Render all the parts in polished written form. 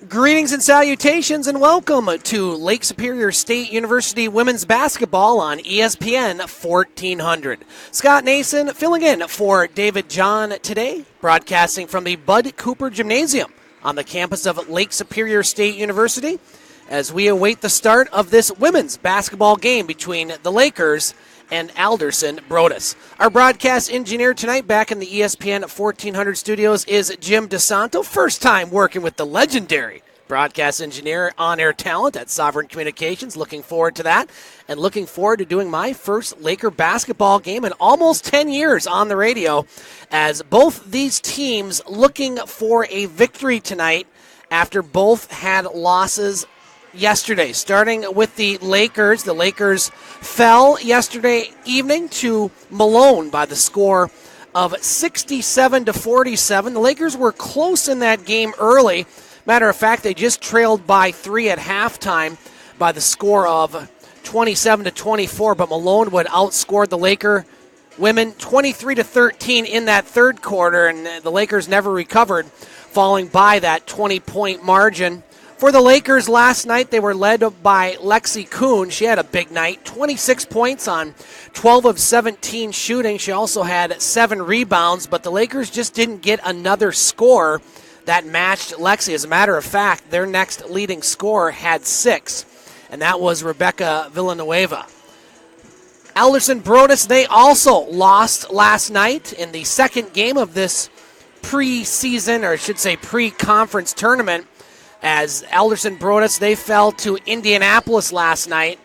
Greetings and salutations and welcome to Lake Superior State University women's basketball on ESPN 1400. Scott Nason filling in for David John today, broadcasting from the Bud Cooper Gymnasium on the campus of Lake Superior State University as we await the start of this women's basketball game between the Lakers and Alderson Broaddus. Our broadcast engineer tonight back in the ESPN 1400 studios is Jim DeSanto. First time working with the legendary broadcast engineer, on-air talent at Sovereign Communications. Looking forward to that and looking forward to doing my first Laker basketball game in almost 10 years on the radio as both these teams looking for a victory tonight after both had losses yesterday. Starting with the Lakers fell yesterday evening to Malone by the score of 67-47. The Lakers were close in that game early. Matter of fact, they just trailed by 3 at halftime by the score of 27-24, but Malone would outscore the Laker women 23-13 in that third quarter, and the Lakers never recovered, falling by that 20-point margin. For the Lakers last night, they were led by Lexi Kuhn. She had a big night, 26 points on 12 of 17 shooting. She also had 7 rebounds, but the Lakers just didn't get another score that matched Lexi. As a matter of fact, their next leading scorer had 6, and that was Rebecca Villanueva. Alderson Broaddus, they also lost last night in the second game of this pre-season, or I should say pre-conference tournament, as Alderson Broaddus, they fell to Indianapolis last night.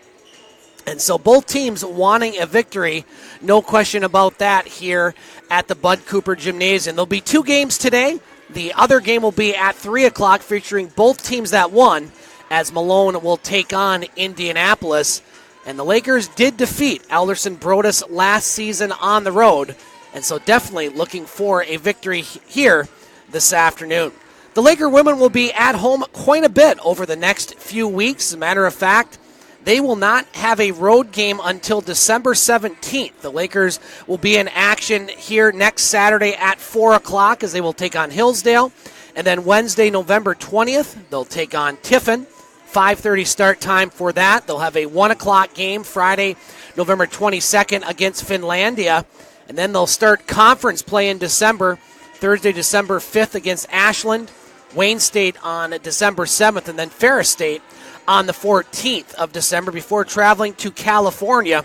And so both teams wanting a victory, no question about that here at the Bud Cooper Gymnasium. There'll be 2 games today. The other game will be at 3 o'clock featuring both teams that won, as Malone will take on Indianapolis. And the Lakers did defeat Alderson Broaddus last season on the road, and so definitely looking for a victory here this afternoon. The Laker women will be at home quite a bit over the next few weeks. As a matter of fact, they will not have a road game until December 17th. The Lakers will be in action here next Saturday at 4 o'clock as they will take on Hillsdale. And then Wednesday, November 20th, they'll take on Tiffin. 5:30 start time for that. They'll have a 1 o'clock game Friday, November 22nd against Finlandia. And then they'll start conference play in December, Thursday, December 5th against Ashland. Wayne State on December 7th, and then Ferris State on the 14th of December before traveling to California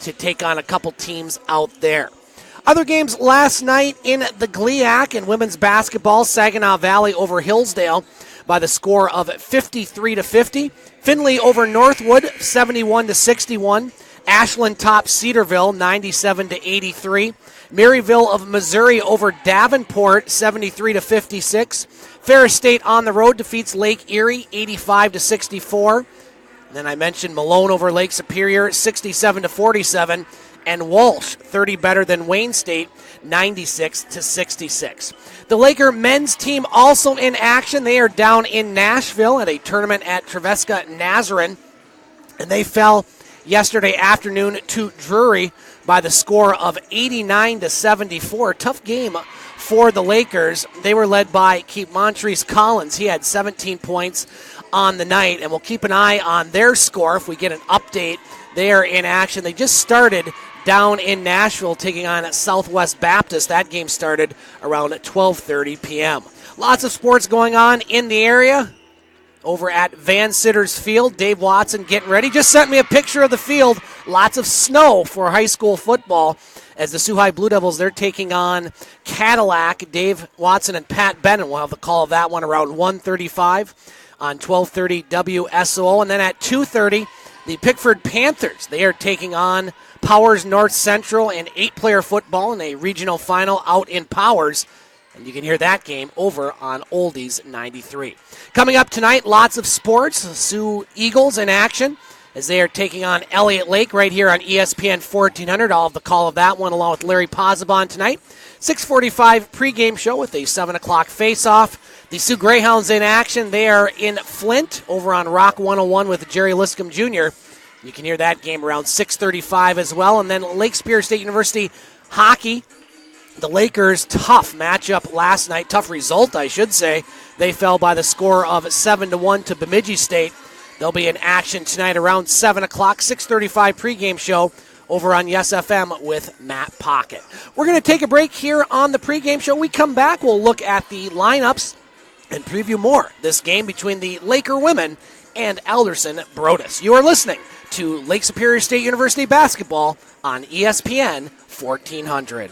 to take on a couple teams out there. Other games last night in the GLIAC in women's basketball, Saginaw Valley over Hillsdale by the score of 53-50. Finley over Northwood, 71-61. Ashland topped Cedarville, 97-83. Maryville of Missouri over Davenport, 73-56. Ferris State on the road defeats Lake Erie, 85-64. And then I mentioned Malone over Lake Superior, 67-47. And Walsh, 30 better than Wayne State, 96-66. The Laker men's team also in action. They are down in Nashville at a tournament at Treveska Nazarene. And they fell yesterday afternoon to Drury by the score of 89-74. Tough game for the Lakers. They were led by Keith Montrese Collins. He had 17 points on the night, and we'll keep an eye on their score if we get an update. They are in action. They just started down in Nashville taking on Southwest Baptist. That game started around 12:30 p.m. Lots of sports going on in the area. Over at Van Sitters Field, Dave Watson getting ready. Just sent me a picture of the field. Lots of snow for high school football as the Sioux High Blue Devils, they're taking on Cadillac. Dave Watson and Pat Bennett will have the call of that one around 1:35 on 12:30 WSO. And then at 2:30, the Pickford Panthers, they are taking on Powers North Central in 8-player football in a regional final out in Powers. And you can hear that game over on Oldies 93. Coming up tonight, lots of sports. Sioux Eagles in action as they are taking on Elliott Lake right here on ESPN 1400. I'll have the call of that one along with Larry Pozzebon tonight. 6:45 pregame show with a 7 o'clock face-off. The Sioux Greyhounds in action. They are in Flint over on Rock 101 with Jerry Liscombe Jr. You can hear that game around 6:35 as well. And then Lake Superior State University hockey. The Lakers, tough matchup last night. Tough result, I should say. They fell by the score of 7-1 to Bemidji State. They'll be in action tonight around 7 o'clock, 6:35 pregame show over on Yes FM with Matt Pocket. We're going to take a break here on the pregame show. We come back, we'll look at the lineups and preview more this game between the Laker women and Alderson Broaddus. You are listening to Lake Superior State University basketball on ESPN 1400.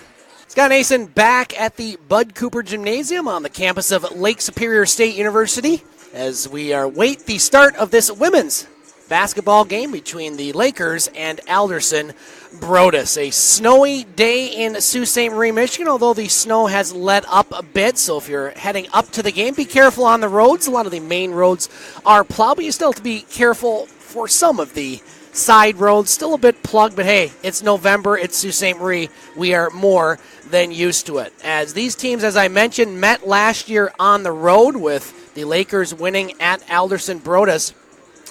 Scott Nason back at the Bud Cooper Gymnasium on the campus of Lake Superior State University as we await the start of this women's basketball game between the Lakers and Alderson Broaddus. A snowy day in Sault Ste. Marie, Michigan, although the snow has let up a bit. So if you're heading up to the game, be careful on the roads. A lot of the main roads are plowed, but you still have to be careful for some of the side roads. Still a bit plugged, but hey, it's November. It's Sault Ste. Marie. We are more than used to it. As these teams, as I mentioned, met last year on the road with the Lakers winning at Alderson Broaddus.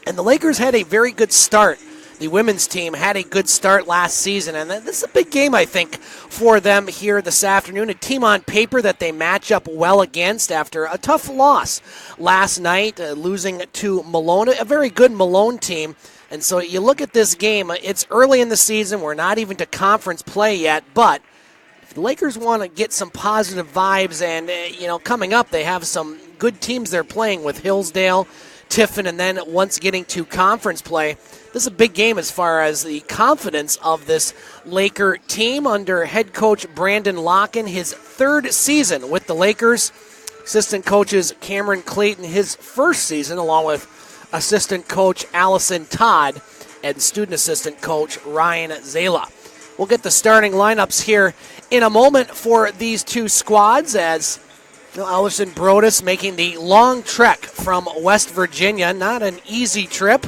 And the Lakers had a very good start. The women's team had a good start last season, and this is a big game, I think, for them here this afternoon. A team on paper that they match up well against after a tough loss last night, losing to Malone, a very good Malone team. And so you look at this game, it's early in the season. We're not even to conference play yet, but if the Lakers want to get some positive vibes and, coming up, they have some good teams they're playing with Hillsdale, Tiffin, and then once getting to conference play, this is a big game as far as the confidence of this Laker team under head coach Brandon Locken, his third season with the Lakers. Assistant coaches Cameron Clayton, his first season, along with assistant coach Allison Todd and student assistant coach Ryan Zala. We'll get the starting lineups here in a moment for these two squads as Alderson Broaddus making the long trek from West Virginia. Not an easy trip,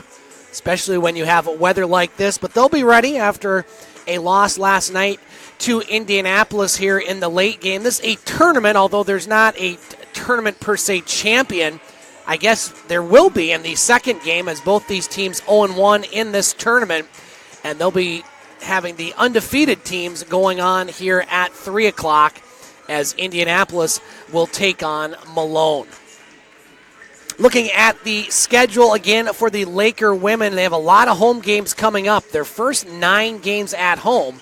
especially when you have weather like this, but they'll be ready after a loss last night to Indianapolis here in the late game. This is a tournament, although there's not a tournament per se champion. I guess there will be in the second game as both these teams 0-1 in this tournament, and they'll be having the undefeated teams going on here at 3 o'clock as Indianapolis will take on Malone. Looking at the schedule again for the Laker women, they have a lot of home games coming up. Their first 9 games at home.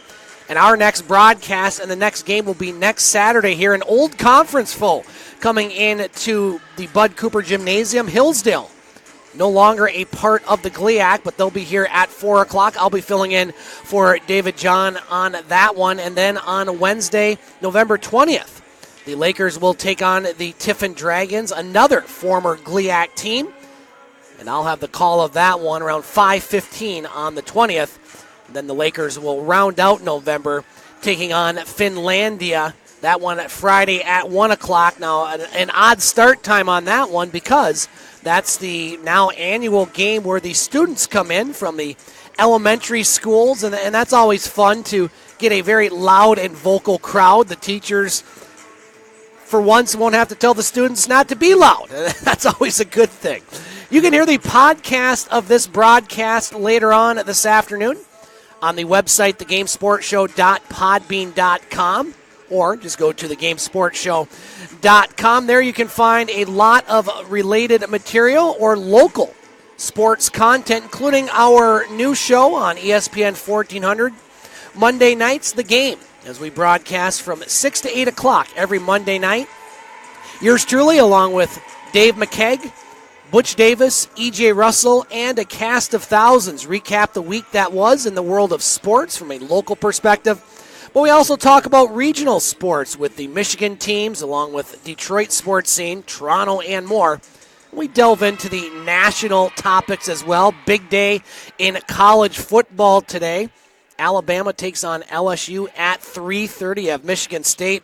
And our next broadcast and the next game will be next Saturday here. An old conference foe coming in to the Bud Cooper Gymnasium, Hillsdale. No longer a part of the GLIAC, but they'll be here at 4 o'clock. I'll be filling in for David John on that one. And then on Wednesday, November 20th, the Lakers will take on the Tiffin Dragons, another former GLIAC team. And I'll have the call of that one around 5:15 on the 20th. And then the Lakers will round out November, taking on Finlandia. That one at Friday at 1 o'clock. Now, an odd start time on that one because that's the now annual game where the students come in from the elementary schools, and that's always fun to get a very loud and vocal crowd. The teachers, for once, won't have to tell the students not to be loud. That's always a good thing. You can hear the podcast of this broadcast later on this afternoon on the website, thegamesportshow.podbean.com. Or just go to thegamesportshow.com. There you can find a lot of related material or local sports content, including our new show on ESPN 1400, Monday nights, The Game, as we broadcast from 6 to 8 o'clock every Monday night. Yours truly, along with Dave McKegg, Butch Davis, E.J. Russell, and a cast of thousands, recap the week that was in the world of sports from a local perspective. But we also talk about regional sports with the Michigan teams, along with Detroit sports scene, Toronto, and more. We delve into the national topics as well. Big day in college football today. Alabama takes on LSU at 3:30. You have Michigan State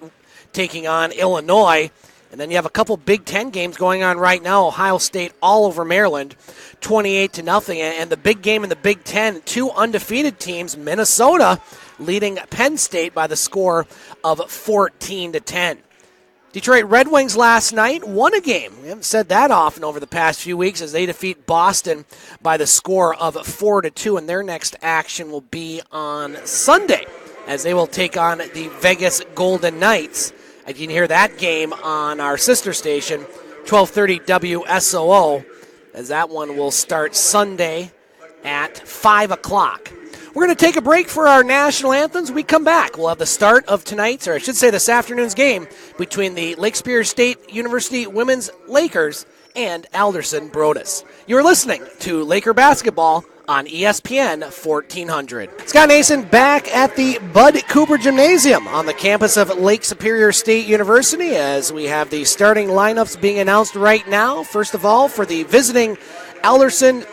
taking on Illinois. And then you have a couple Big Ten games going on right now. Ohio State all over Maryland, 28-0. And the big game in the Big Ten, 2 undefeated teams, Minnesota leading Penn State by the score of 14-10. Detroit Red Wings last night won a game. We haven't said that often over the past few weeks as they defeat Boston by the score of 4-2. And their next action will be on Sunday as they will take on the Vegas Golden Knights. You can hear that game on our sister station, 12:30 WSOO, as that one will start Sunday at 5 o'clock. We're going to take a break for our national anthems. When we come back, we'll have the start of tonight's, or I should say this afternoon's game between the Lake Superior State University Women's Lakers and Alderson Broaddus. You're listening to Laker Basketball on ESPN 1400. Scott Nason back at the Bud Cooper Gymnasium on the campus of Lake Superior State University as we have the starting lineups being announced right now. First of all, for the visiting Alderson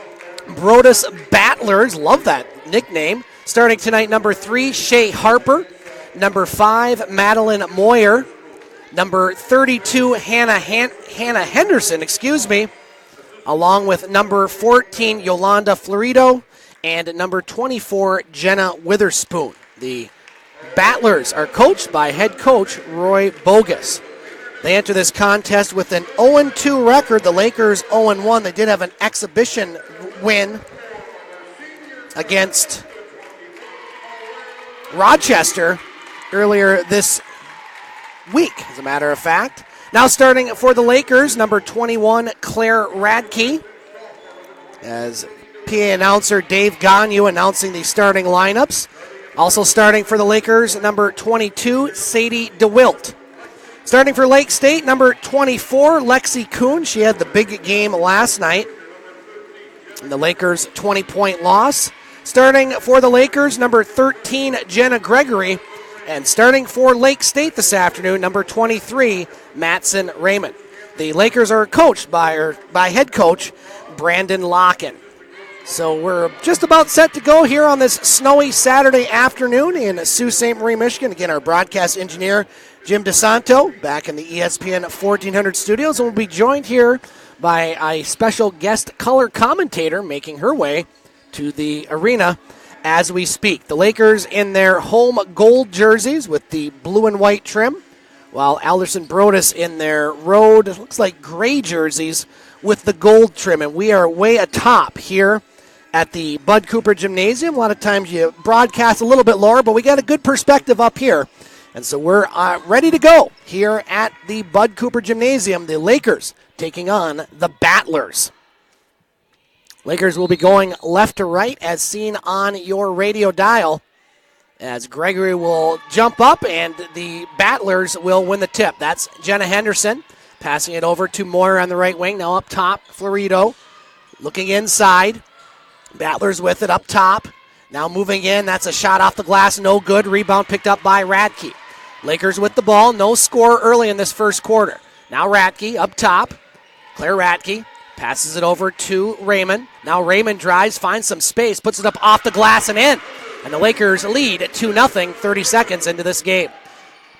Broaddus Battlers, love that nickname. Starting tonight, number 3, Shea Harper. Number 5, Madeline Moyer. Number 32, Hannah Henderson, along with number 14, Yolanda Florido, and number 24, Jenna Witherspoon. The Battlers are coached by head coach Roy Bogus. They enter this contest with an 0-2 record. The Lakers 0-1. They did have an exhibition win against Rochester earlier this week, as a matter of fact. Now starting for the Lakers, number 21, Claire Radke. As PA announcer Dave Gagnon announcing the starting lineups. Also starting for the Lakers, number 22, Sadie DeWilt. Starting for Lake State, number 24, Lexi Kuhn. She had the big game last night. And the Lakers' 20-point loss. Starting for the Lakers, number 13, Jenna Gregory. And starting for Lake State this afternoon, number 23, Matson Raymond. The Lakers are coached by head coach Brandon Locken. So we're just about set to go here on this snowy Saturday afternoon in Sault Ste. Marie, Michigan. Again, our broadcast engineer, Jim DeSanto, back in the ESPN 1400 studios. And we'll be joined here by a special guest color commentator making her way to the arena as we speak. The Lakers in their home gold jerseys with the blue and white trim, while Alderson Broaddus in their road, it looks like gray jerseys with the gold trim. And we are way atop here at the Bud Cooper Gymnasium. A lot of times you broadcast a little bit lower, but we got a good perspective up here. And so we're ready to go here at the Bud Cooper Gymnasium. The Lakers taking on the Battlers. Lakers will be going left to right as seen on your radio dial, as Gregory will jump up and the Battlers will win the tip. That's Jenna Henderson passing it over to Moyer on the right wing. Now up top, Florido looking inside. Battlers with it up top. Now moving in. That's a shot off the glass. No good. Rebound picked up by Radke. Lakers with the ball. No score early in this first quarter. Now Radke up top. Claire Radke passes it over to Raymond. Now Raymond drives, finds some space, puts it up off the glass and in. And the Lakers lead at 2-0, 30 seconds into this game.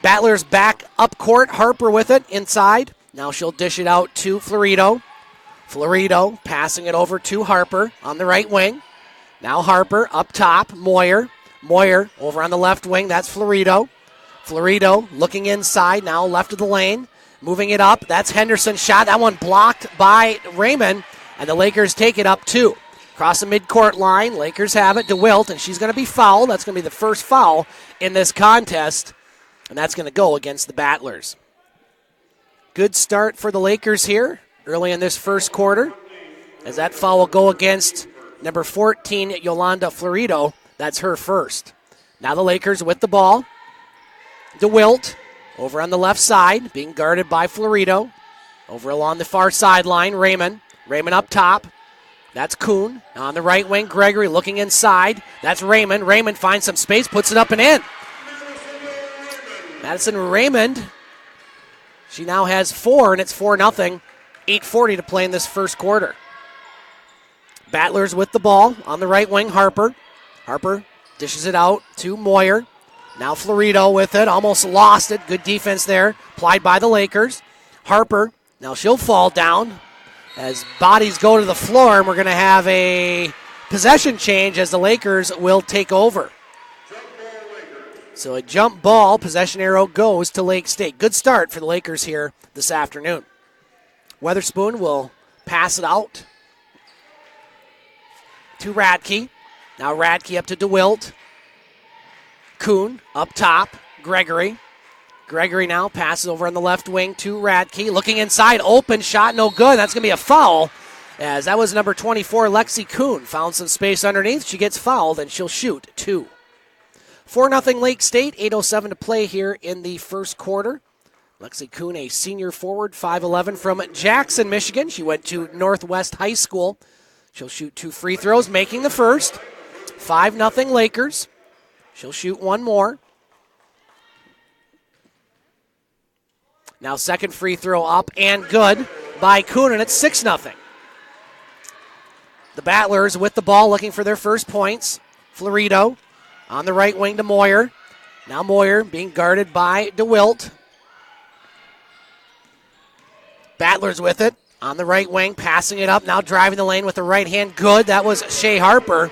Battlers back up court. Harper with it inside. Now she'll dish it out to Florido. Florido passing it over to Harper on the right wing. Now Harper up top. Moyer. Moyer over on the left wing. That's Florido. Florido looking inside. Now left of the lane. Moving it up. That's Henderson's shot. That one blocked by Raymond. And the Lakers take it up 2. Across the midcourt line. Lakers have it. DeWilt. And she's going to be fouled. That's going to be the first foul in this contest. And that's going to go against the Battlers. Good start for the Lakers here early in this first quarter. As that foul will go against number 14, Yolanda Florido. That's her first. Now the Lakers with the ball. DeWilt over on the left side, being guarded by Florido. Over along the far sideline, Raymond. Raymond up top. That's Kuhn. On the right wing, Gregory looking inside. That's Raymond. Raymond finds some space, puts it up and in. Madison Raymond, she now has 4, and it's 4-0. 8:40 to play in this first quarter. Battlers with the ball on the right wing, Harper. Harper dishes it out to Moyer. Now Florido with it, almost lost it. Good defense there, applied by the Lakers. Harper, now she'll fall down as bodies go to the floor, and we're going to have a possession change as the Lakers will take over. So a jump ball, possession arrow goes to Lake State. Good start for the Lakers here this afternoon. Witherspoon will pass it out to Radke. Now Radke up to DeWilt. Kuhn up top. Gregory. Gregory now passes over on the left wing to Radke. Looking inside, open shot, no good. That's going to be a foul, as that was number 24, Lexi Kuhn. Found some space underneath. She gets fouled, and she'll shoot 2. 4-0 Lake State, 8:07 to play here in the first quarter. Lexi Kuhn, a senior forward, 5'11", from Jackson, Michigan. She went to Northwest High School. She'll shoot 2 free throws, making the first. 5-0 Lakers. She'll shoot 1 more. Now second free throw up and good by Kuhn, and it's 6-0. The Battlers with the ball looking for their first points. Florido on the right wing to Moyer. Now Moyer being guarded by DeWilt. Battlers with it on the right wing, passing it up, now driving the lane with the right hand. Good. That was Shea Harper,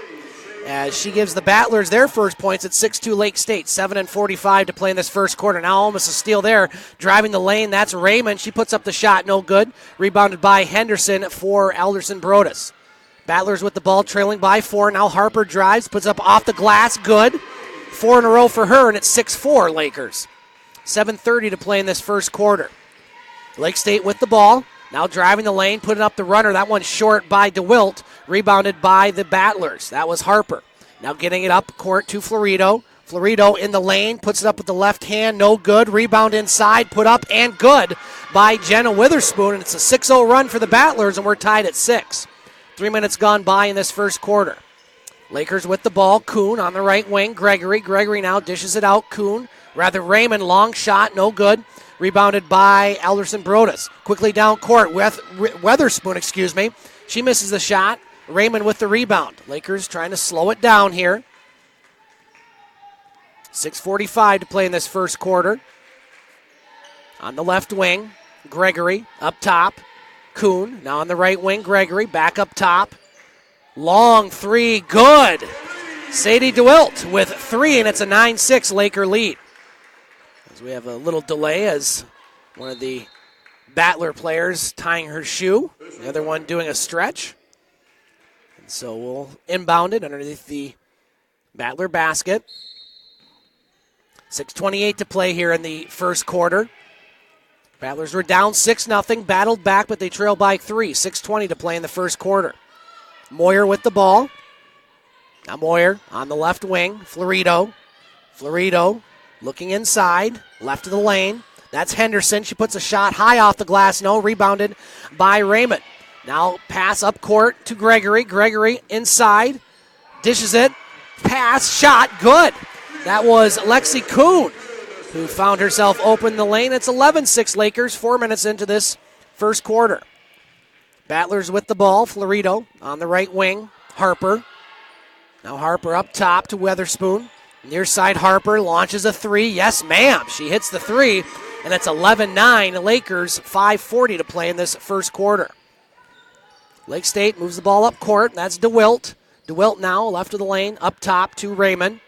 as she gives the Battlers their first points at 6-2 Lake State. 7:45 to play in this first quarter. Now almost a steal there. Driving the lane, that's Raymond. She puts up the shot, no good. Rebounded by Henderson for Alderson Broaddus. Battlers with the ball, trailing by 4. Now Harper drives, puts up off the glass, good. 4 in a row for her, and it's 6-4 Lakers. 7:30 to play in this first quarter. Lake State with the ball, now driving the lane, putting up the runner. That one's short by DeWilt, rebounded by the Battlers. That was Harper. Now getting it up court to Florido. Florido in the lane, puts it up with the left hand, no good. Rebound inside, put up and good by Jenna Witherspoon, and it's a 6-0 run for the Battlers, and we're tied at 6. 3 minutes gone by in this first quarter. Lakers with the ball, Kuhn on the right wing, Gregory. Gregory now dishes it out, Raymond, long shot, no good. Rebounded by Alderson Broaddus. Quickly down court, Witherspoon, She misses the shot. Raymond with the rebound. Lakers trying to slow it down here. 6:45 to play in this first quarter. On the left wing, Gregory up top. Kuhn now on the right wing, Gregory back up top. Long 3, good. Sadie DeWilt with 3, and it's a 9-6 Laker lead. As we have a little delay as one of the Battler players tying her shoe, the other one doing a stretch. And so we'll inbound it underneath the Battler basket. 6:28 to play here in the first quarter. Battlers were down 6-0, battled back, but they trail by 3. 6:20 to play in the first quarter. Moyer with the ball. Now Moyer on the left wing. Florido looking inside, left of the lane. That's Henderson. She puts a shot high off the glass. No, rebounded by Raymond. Now pass up court to Gregory. Gregory inside, dishes it. Pass, shot, good. That was Lexi Kuhn, who found herself open the lane. It's 11-6 Lakers, 4 minutes into this first quarter. Battlers with the ball. Florido on the right wing. Harper. Now Harper up top to Witherspoon. Near side Harper launches a 3. Yes, ma'am. She hits the 3, and it's 11-9 Lakers, 5:40 to play in this first quarter. Lake State moves the ball up court. That's DeWilt. DeWilt now left of the lane, up top to Raymond.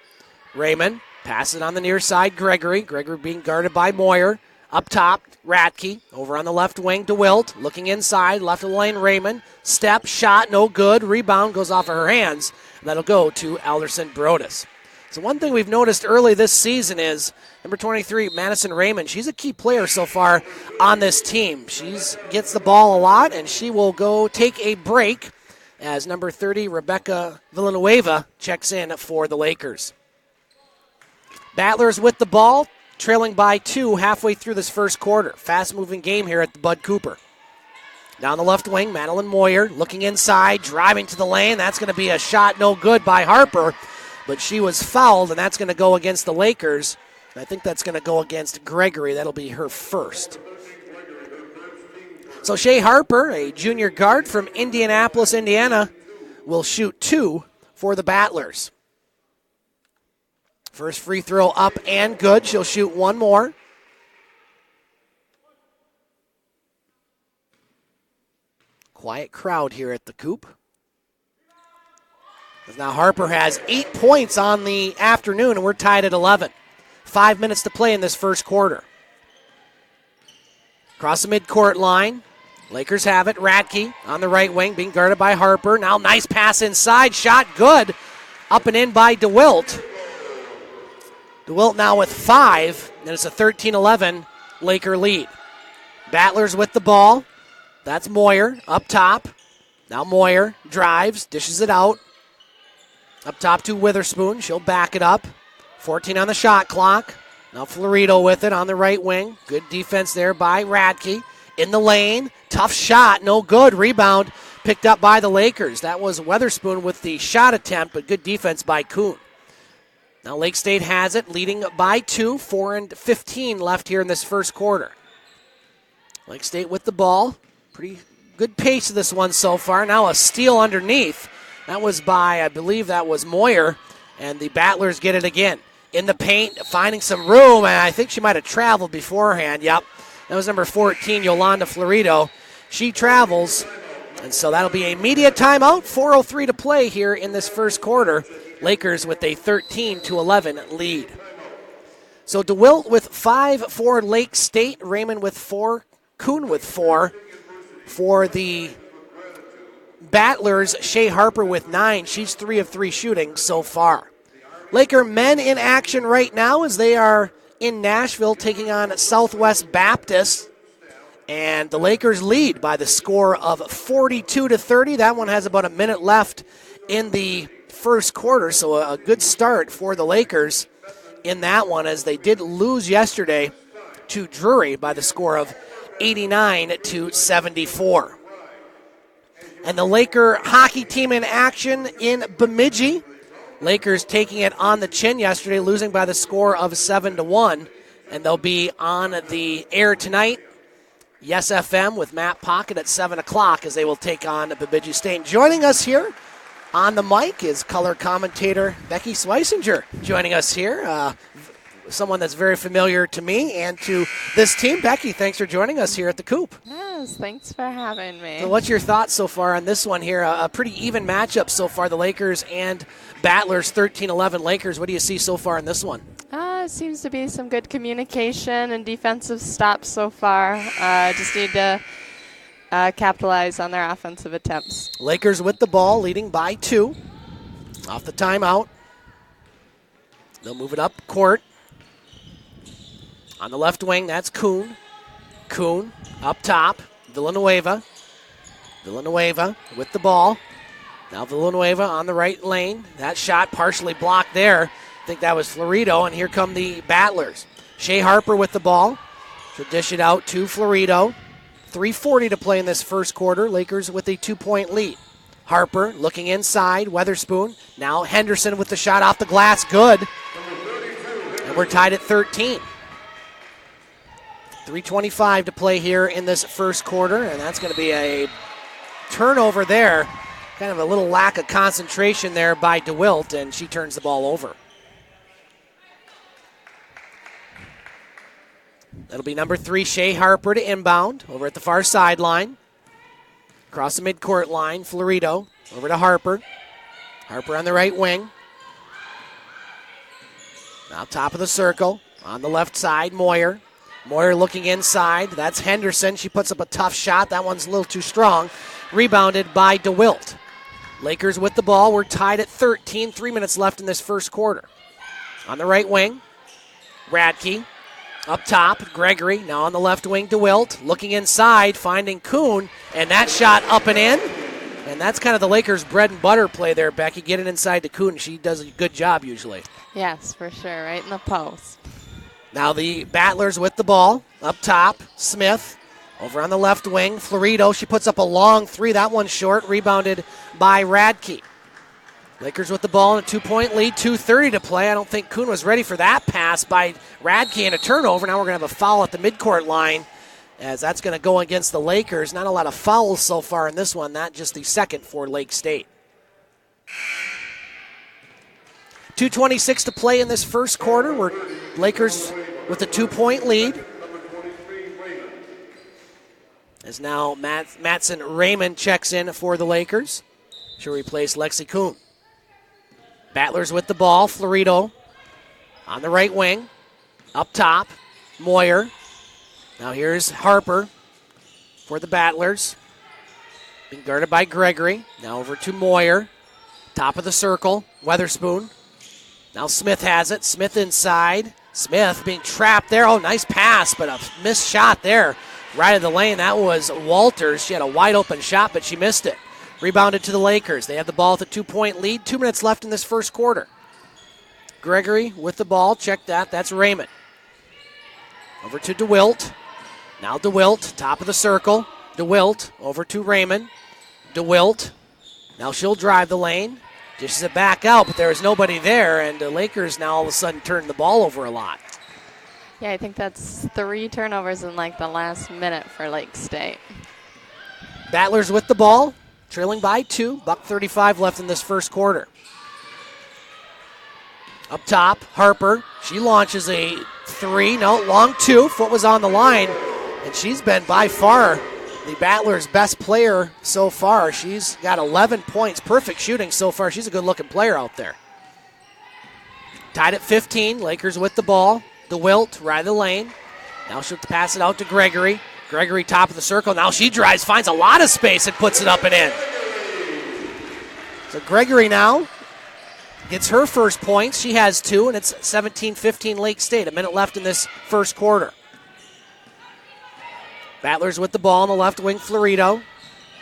Raymond passes it on the near side, Gregory. Gregory being guarded by Moyer. Up top, Radke. Over on the left wing, DeWilt. Looking inside, left of the lane, Raymond. Step, shot, no good. Rebound goes off of her hands. That'll go to Alderson Broaddus. So one thing we've noticed early this season is number 23, Madison Raymond. She's a key player so far on this team. She gets the ball a lot, and she will go take a break as number 30, Rebecca Villanueva, checks in for the Lakers. Battlers with the ball, trailing by 2 halfway through this first quarter. Fast-moving game here at the Bud Cooper. Down the left wing, Madeline Moyer looking inside, driving to the lane. That's going to be a shot no good by Harper, but she was fouled, and that's going to go against the Lakers. I think that's going to go against Gregory. That'll be her first. So Shea Harper, a junior guard from Indianapolis, Indiana, will shoot 2 for the Battlers. First free throw up and good. She'll shoot 1 more. Quiet crowd here at the Coop. Now Harper has 8 points on the afternoon, and we're tied at 11. 5 minutes to play in this first quarter. Across the midcourt line, Lakers have it. Radke on the right wing, being guarded by Harper. Now nice pass inside, shot good. Up and in by DeWilt. DeWilt now with 5, and it's a 13-11 Laker lead. Battlers with the ball. That's Moyer up top. Now Moyer drives, dishes it out. Up top to Witherspoon. She'll back it up. 14 on the shot clock. Now Florido with it on the right wing. Good defense there by Radke. In the lane. Tough shot. No good. Rebound picked up by the Lakers. That was Witherspoon with the shot attempt, but good defense by Kuhn. Now Lake State has it, leading by 2. 4:15 left here in this first quarter. Lake State with the ball. Pretty good pace of this one so far. Now a steal underneath. That was by, I believe that was Moyer. And the Battlers get it again. In the paint, finding some room. And I think she might have traveled beforehand. Yep. That was number 14, Yolanda Florido. She travels. And so that'll be a media timeout. 4:03 to play here in this first quarter. Lakers with a 13-11 lead. So DeWilt with 5 for Lake State. Raymond with 4. Kuhn with 4. For the Battlers, Shea Harper with 9. She's 3 of 3 shooting so far. Laker men in action right now as they are in Nashville taking on Southwest Baptist. And the Lakers lead by the score of 42-30. That one has about a minute left in the first quarter, so a good start for the Lakers in that one as they did lose yesterday to Drury by the score of 89-74. And the Laker hockey team in action in Bemidji. Lakers taking it on the chin yesterday, losing by the score of 7-1. And they'll be on the air tonight. Yes FM with Matt Pocket at 7 o'clock as they will take on Bemidji State. Joining us here on the mic is color commentator Becky Schwesinger. Joining us here, someone that's very familiar to me and to this team. Becky, thanks for joining us here at the Coop. Yes, thanks for having me. So what's your thoughts so far on this one here? A pretty even matchup so far, the Lakers and Battlers, 13-11 Lakers. What do you see so far in this one? Seems to be some good communication and defensive stops so far. Just need to capitalize on their offensive attempts. Lakers with the ball, leading by 2. Off the timeout. They'll move it up court. On the left wing, that's Kuhn. Kuhn up top. Villanueva. Villanueva with the ball. Now Villanueva on the right lane. That shot partially blocked there. I think that was Florido, and here come the Battlers. Shea Harper with the ball. She'll dish it out to Florido. 3:40 to play in this first quarter. Lakers with a 2-point lead. Harper looking inside. Witherspoon. Now Henderson with the shot off the glass. Good. And we're tied at 13. 3:25 to play here in this first quarter, and that's going to be a turnover there. Kind of a little lack of concentration there by DeWilt, and she turns the ball over. That'll be number 3, Shea Harper to inbound over at the far sideline. Across the midcourt line, Florido over to Harper. Harper on the right wing. Now top of the circle. On the left side, Moyer. Moyer looking inside. That's Henderson. She puts up a tough shot. That one's a little too strong. Rebounded by DeWilt. Lakers with the ball. We're tied at 13. 3 minutes left in this first quarter. On the right wing, Radke. Up top, Gregory. Now on the left wing, DeWilt. Looking inside, finding Kuhn. And that shot up and in. And that's kind of the Lakers' bread and butter play there, Becky. Get it inside to Kuhn. She does a good job usually. Yes, for sure. Right in the post. Now the Battlers with the ball. Up top, Smith. Over on the left wing, Florido. She puts up a long 3. That one's short. Rebounded by Radke. Lakers with the ball in a 2-point lead. 2:30 to play. I don't think Kuhn was ready for that pass by Radke and a turnover. Now we're going to have a foul at the midcourt line as that's going to go against the Lakers. Not a lot of fouls so far in this one. Not just the second for Lake State. 2:26 to play in this first quarter. We're Lakers with a 2-point lead. As now Matson Raymond checks in for the Lakers. She'll replace Lexi Kuhn. Battlers with the ball. Florido on the right wing. Up top, Moyer. Now here's Harper for the Battlers. Being guarded by Gregory. Now over to Moyer. Top of the circle, Witherspoon. Now Smith has it. Smith inside. Smith being trapped there. Oh, nice pass, but a missed shot there. Right of the lane. That was Walters. She had a wide open shot, but she missed it. Rebounded to the Lakers. They have the ball with a 2-point lead. 2 minutes left in this first quarter. Gregory with the ball. Check that. That's Raymond. Over to DeWilt. Now DeWilt, top of the circle. DeWilt over to Raymond. DeWilt. Now she'll drive the lane. Dishes it back out, but there is nobody there, and the Lakers now all of a sudden turn the ball over a lot. Yeah, I think that's 3 turnovers in like the last minute for Lake State. Battlers with the ball, trailing by 2. $1:35 left in this first quarter. Up top, Harper. She launches a 3. No, long 2. Foot was on the line, and she's been by far the Battlers' best player so far. She's got 11 points. Perfect shooting so far. She's a good-looking player out there. Tied at 15. Lakers with the ball. DeWilt, right of the lane. Now she'll pass it out to Gregory. Gregory, top of the circle. Now she drives, finds a lot of space, and puts it up and in. So Gregory now gets her first points. She has 2, and it's 17-15 Lake State. A minute left in this first quarter. Battlers with the ball on the left wing, Florido.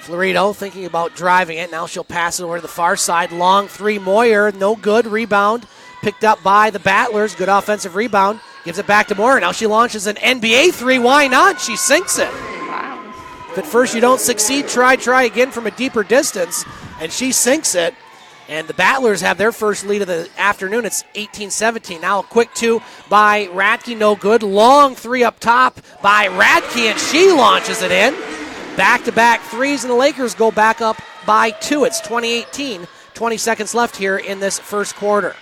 Florido thinking about driving it. Now she'll pass it over to the far side. Long 3, Moyer. No good. Rebound picked up by the Battlers. Good offensive rebound. Gives it back to Moyer. Now she launches an NBA 3. Why not? She sinks it. Wow. If at first you don't succeed, try again from a deeper distance. And she sinks it. And the Battlers have their first lead of the afternoon. It's 18-17. Now a quick 2 by Radke, no good. Long 3 up top by Radke, and she launches it in. Back-to-back 3s, and the Lakers go back up by 2. It's 20-18. 20 seconds left here in this first quarter.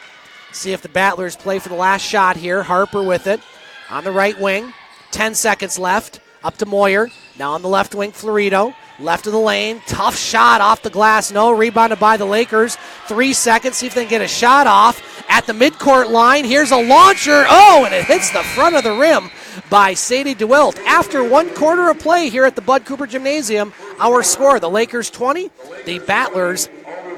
See if the Battlers play for the last shot here. Harper with it on the right wing. 10 seconds left. Up to Moyer. Now on the left wing, Florido. Left of the lane, tough shot off the glass. No, rebounded by the Lakers. 3 seconds, see if they can get a shot off at the midcourt line. Here's a launcher. Oh, and it hits the front of the rim by Sadie DeWilt. After 1 quarter of play here at the Bud Cooper Gymnasium, our score, the Lakers 20, the Battlers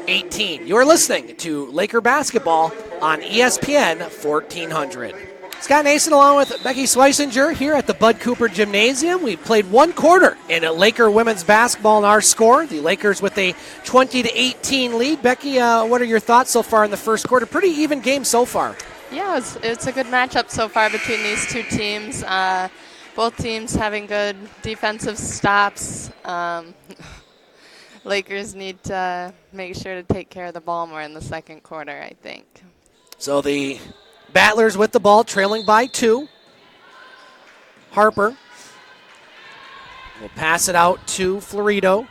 18. You're listening to Laker basketball on ESPN 1400. Scott Nason along with Becky Schwesinger here at the Bud Cooper Gymnasium. We've played 1 quarter in a Laker women's basketball in our score. The Lakers with a 20-18 lead. Becky, what are your thoughts so far in the first quarter? Pretty even game so far. Yeah, it's a good matchup so far between these 2 teams. Both teams having good defensive stops. Lakers need to make sure to take care of the ball more in the second quarter, I think. So the Battlers with the ball, trailing by 2. Harper will pass it out to Florido.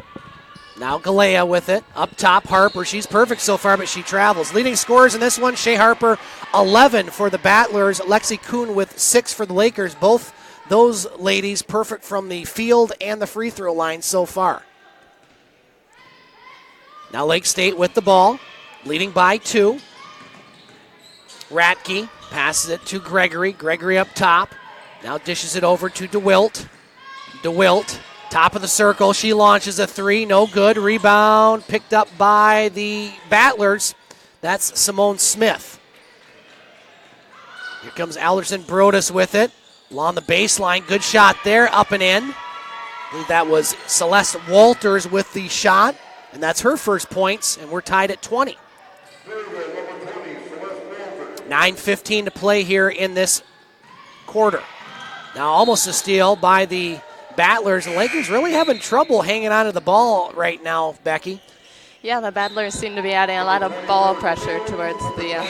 Now Galea with it. Up top, Harper. She's perfect so far, but she travels. Leading scorers in this one, Shea Harper, 11 for the Battlers. Lexi Kuhn with 6 for the Lakers. Both those ladies perfect from the field and the free throw line so far. Now Lake State with the ball, leading by 2. Radke passes it to Gregory. Gregory up top. Now dishes it over to DeWilt. DeWilt, top of the circle. She launches a 3. No good. Rebound picked up by the Battlers. That's Simone Smith. Here comes Alderson Broaddus with it. Along the baseline. Good shot there. Up and in. I believe that was Celeste Walters with the shot. And that's her first points. And we're tied at 20. 9:15 to play here in this quarter. Now almost a steal by the Battlers. The Lakers really having trouble hanging on to the ball right now, Becky. Yeah, the Battlers seem to be adding a lot of ball pressure towards the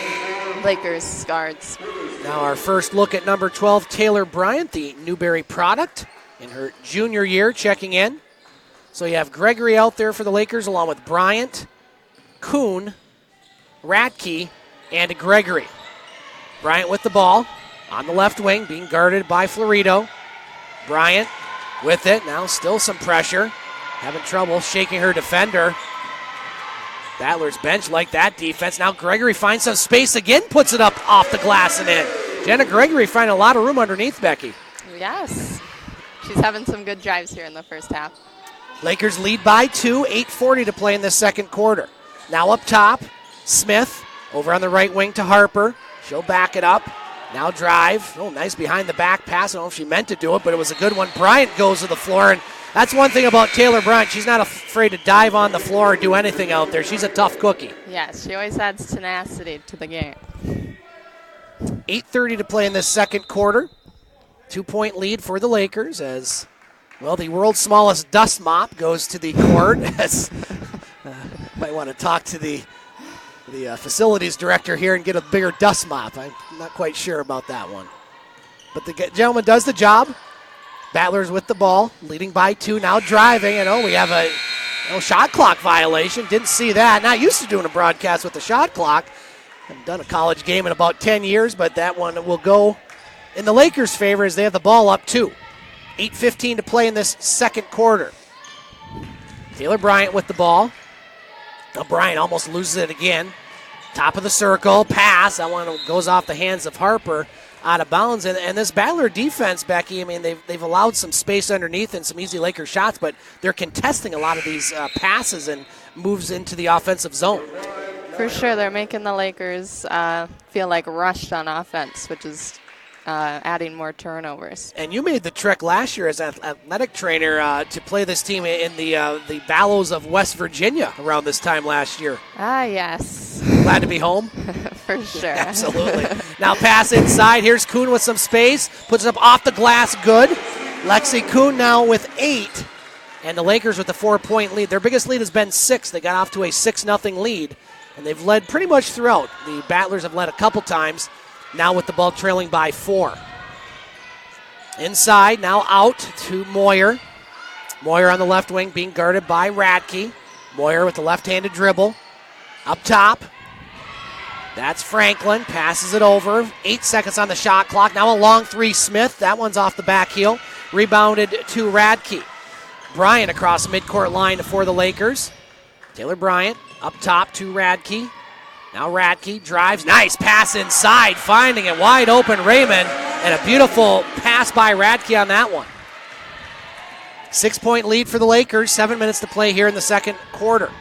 Lakers guards. Now our first look at number 12, Taylor Bryant, the Newberry product, in her junior year, checking in. So you have Gregory out there for the Lakers along with Bryant, Kuhn, Radke, and Gregory. Bryant with the ball on the left wing, being guarded by Florido. Bryant with it. Now still some pressure. Having trouble shaking her defender. Battlers bench like that defense. Now Gregory finds some space again, puts it up off the glass and in. Jenna Gregory finding a lot of room underneath Becky. Yes. She's having some good drives here in the first half. Lakers lead by 2, 8:40 to play in the second quarter. Now up top, Smith Over on the right wing to Harper. She'll back it up. Now drive. Oh, nice behind the back pass. I don't know if she meant to do it, but it was a good one. Bryant goes to the floor, and that's one thing about Taylor Bryant. She's not afraid to dive on the floor or do anything out there. She's a tough cookie. Yes, she always adds tenacity to the game. 8:30 to play in this second quarter. 2-point lead for the Lakers as, well, the world's smallest dust mop goes to the court. As might want to talk to the facilities director here and get a bigger dust mop. I'm not quite sure about that one. But the gentleman does the job. Battlers with the ball, leading by 2, now driving. And, we have a shot clock violation. Didn't see that. Not used to doing a broadcast with the shot clock. Haven't done a college game in about 10 years, but that one will go in the Lakers' favor as they have the ball up 2. 8:15 to play in this second quarter. Taylor Bryant with the ball. Now Bryant almost loses it again. Top of the circle, pass. That one goes off the hands of Harper, out of bounds. And this Battler defense, Becky, I mean, they've allowed some space underneath and some easy Lakers shots, but they're contesting a lot of these passes and moves into the offensive zone. For sure, they're making the Lakers feel like rushed on offense, which is adding more turnovers. And you made the trek last year as an athletic trainer to play this team in the Ballows of West Virginia around this time last year. Ah, yes. Glad to be home? For sure. Absolutely. Now pass inside. Here's Kuhn with some space. Puts it up off the glass. Good. Lexi Kuhn now with 8. And the Lakers with the 4-point lead. Their biggest lead has been 6. They got off to a 6-0 lead. And they've led pretty much throughout. The Battlers have led a couple times. Now with the ball trailing by 4. Inside, now out to Moyer. Moyer on the left wing being guarded by Radke. Moyer with the left-handed dribble. Up top. That's Franklin. Passes it over. 8 seconds on the shot clock. Now a long 3, Smith. That one's off the back heel. Rebounded to Radke. Bryant across the midcourt line for the Lakers. Taylor Bryant up top to Radke. Now Radke drives. Nice pass inside. Finding it wide open, Raymond. And a beautiful pass by Radke on that one. 6-point lead for the Lakers. 7 minutes to play here in the second quarter.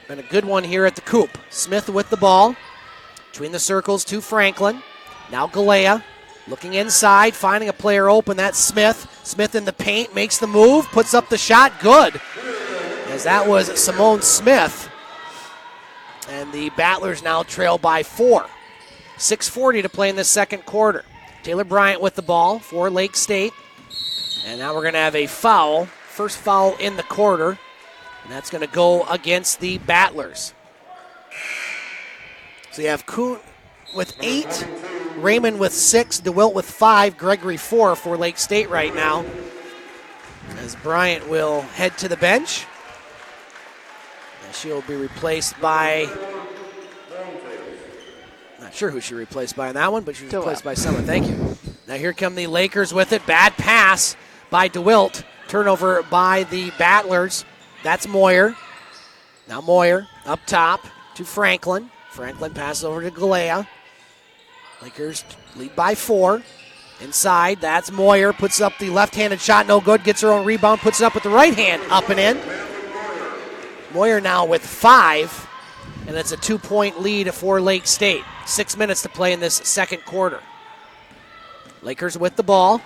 And a good one here at the Coop. Smith with the ball. Between the circles to Franklin. Now Galea looking inside, finding a player open. That's Smith. Smith in the paint, makes the move, puts up the shot. Good. As that was Simone Smith. And the Battlers now trail by 4. 6:40 to play in this second quarter. Taylor Bryant with the ball for Lake State. And now we're going to have a foul. First foul in the quarter. And that's going to go against the Battlers. So you have Kuhn with 8, Raymond with 6, DeWilt with 5, Gregory 4 for Lake State right now. As Bryant will head to the bench. And she'll be replaced by, not sure who she replaced by in that one, but she was replaced by someone. Thank you. Now here come the Lakers with it. Bad pass by DeWilt. Turnover by the Battlers. That's Moyer. Now Moyer up top to Franklin. Franklin passes over to Galea. Lakers lead by 4. Inside, that's Moyer. Puts up the left-handed shot, no good. Gets her own rebound, puts it up with the right hand, up and in. Moyer now with 5, and it's a 2-point lead for Lake State. 6 minutes to play in this second quarter. Lakers with the ball.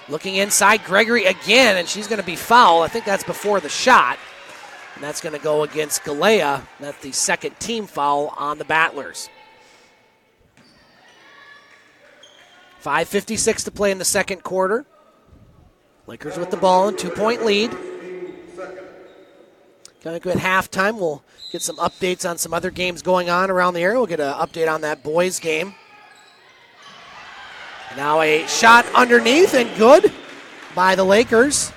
Looking inside, Gregory again, and she's going to be fouled. I think that's before the shot. And that's going to go against Galea. That's the second team foul on the Battlers. 5:56 to play in the second quarter. Lakers with the ball and 2-point lead. Kind of good halftime. We'll get some updates on some other games going on around the area. We'll get an update on that boys game. Now a shot underneath and good by the Lakers.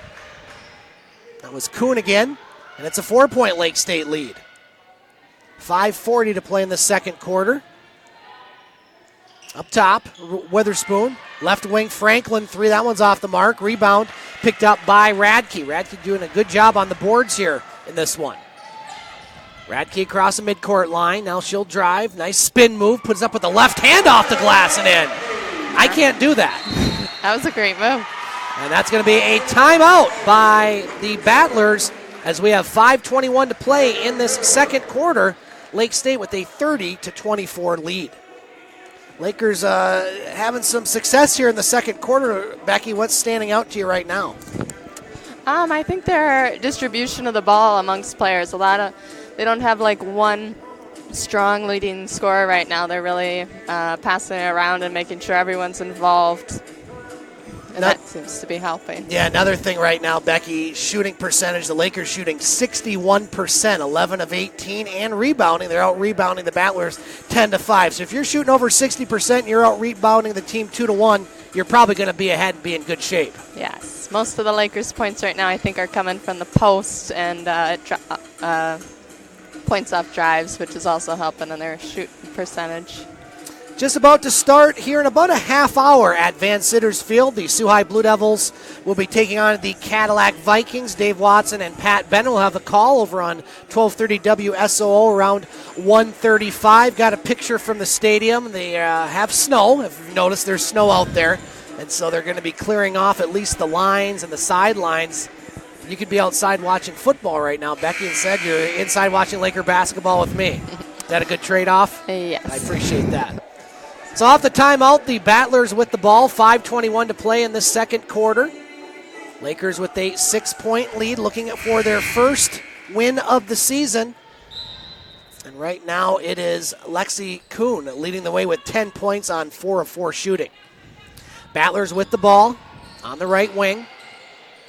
That was Kuhn again. And it's a 4-point Lake State lead. 5:40 to play in the second quarter. Up top, Witherspoon. Left wing, Franklin, 3. That one's off the mark. Rebound picked up by Radke. Radke doing a good job on the boards here in this one. Radke across the midcourt line. Now she'll drive. Nice spin move. Puts up with the left hand off the glass and in. I can't do that. That was a great move. And that's going to be a timeout by the Battlers as we have 5:21 to play in this second quarter. Lake State with a 30-24 lead. Lakers having some success here in the second quarter. Becky, what's standing out to you right now? I think their distribution of the ball amongst players. They don't have like one strong leading scorer right now. They're really passing it around and making sure everyone's involved. And that seems to be helping. Yeah, another thing right now, Becky, shooting percentage. The Lakers shooting 61%, 11 of 18, and rebounding. They're out-rebounding the Battlers 10-5. So if you're shooting over 60% and you're out-rebounding the team 2-1, you're probably going to be ahead and be in good shape. Yes. Most of the Lakers' points right now, I think, are coming from the post and points off drives, which is also helping in their shooting percentage. Just about to start here in about a half hour at Van Sitters Field. The Sioux High Blue Devils will be taking on the Cadillac Vikings. Dave Watson and Pat Bennett will have a call over on 1230 WSOO around 1:35. Got a picture from the stadium. They have snow. If you've noticed, there's snow out there. And so they're going to be clearing off at least the lines and the sidelines. You could be outside watching football right now, Becky, instead you're inside watching Laker basketball with me. Is that a good trade-off? Yes. I appreciate that. So off the timeout, the Battlers with the ball, 5:21 to play in the second quarter. Lakers with a 6-point lead, looking for their first win of the season. And right now it is Lexi Kuhn leading the way with 10 points on 4 of 4 shooting. Battlers with the ball on the right wing.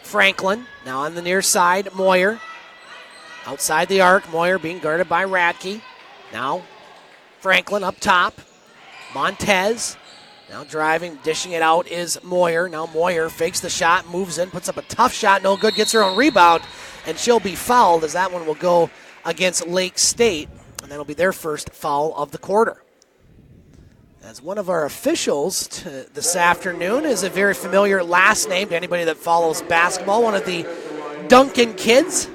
Franklin now on the near side. Moyer outside the arc. Moyer being guarded by Radke. Now Franklin up top. Montez now driving, dishing it out is Moyer. Now Moyer fakes the shot, moves in, puts up a tough shot, no good, gets her own rebound, and she'll be fouled as that one will go against Lake State, and that'll be their first foul of the quarter. As one of our officials this afternoon is a very familiar last name to anybody that follows basketball, one of the Duncan kids.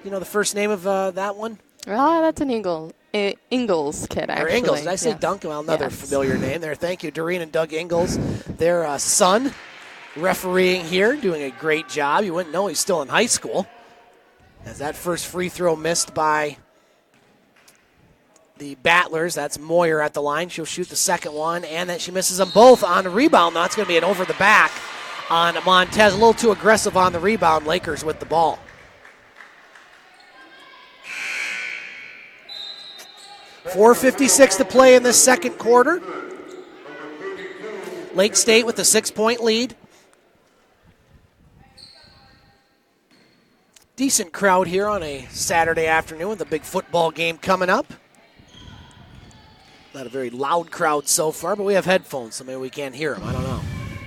You know the first name of that one? That's an Ingles kid, actually. Or Ingles. Did I say yes. Duncan? Well, another familiar name there. Thank you, Doreen and Doug Ingles. Their son refereeing here, doing a great job. You wouldn't know he's still in high school. As that first free throw missed by the Battlers. That's Moyer at the line. She'll shoot the second one, and then she misses them both on the rebound. Now it's going to be an over the back on Montez. A little too aggressive on the rebound. Lakers with the ball. 4:56 to play in the second quarter. Lake State with a 6-point lead. Decent crowd here on a Saturday afternoon with a big football game coming up. Not a very loud crowd so far, but we have headphones, so maybe we can't hear them. I don't know.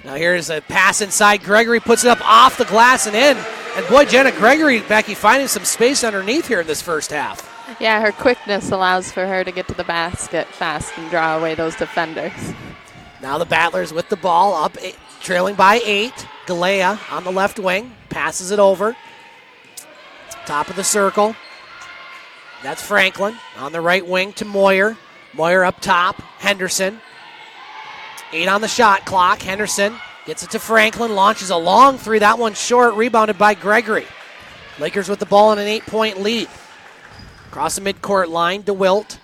Now here's a pass inside. Gregory puts it up off the glass and in. And boy, Jenna Gregory, Becky, finding some space underneath here in this first half. Yeah, her quickness allows for her to get to the basket fast and draw away those defenders. Now the Battlers with the ball up, trailing by 8. Galea on the left wing, passes it over. Top of the circle. That's Franklin on the right wing to Moyer. Moyer up top, Henderson. 8 on the shot clock. Henderson gets it to Franklin, launches a long three. That one short, rebounded by Gregory. Lakers with the ball in an 8-point lead. Across the midcourt line, DeWilt.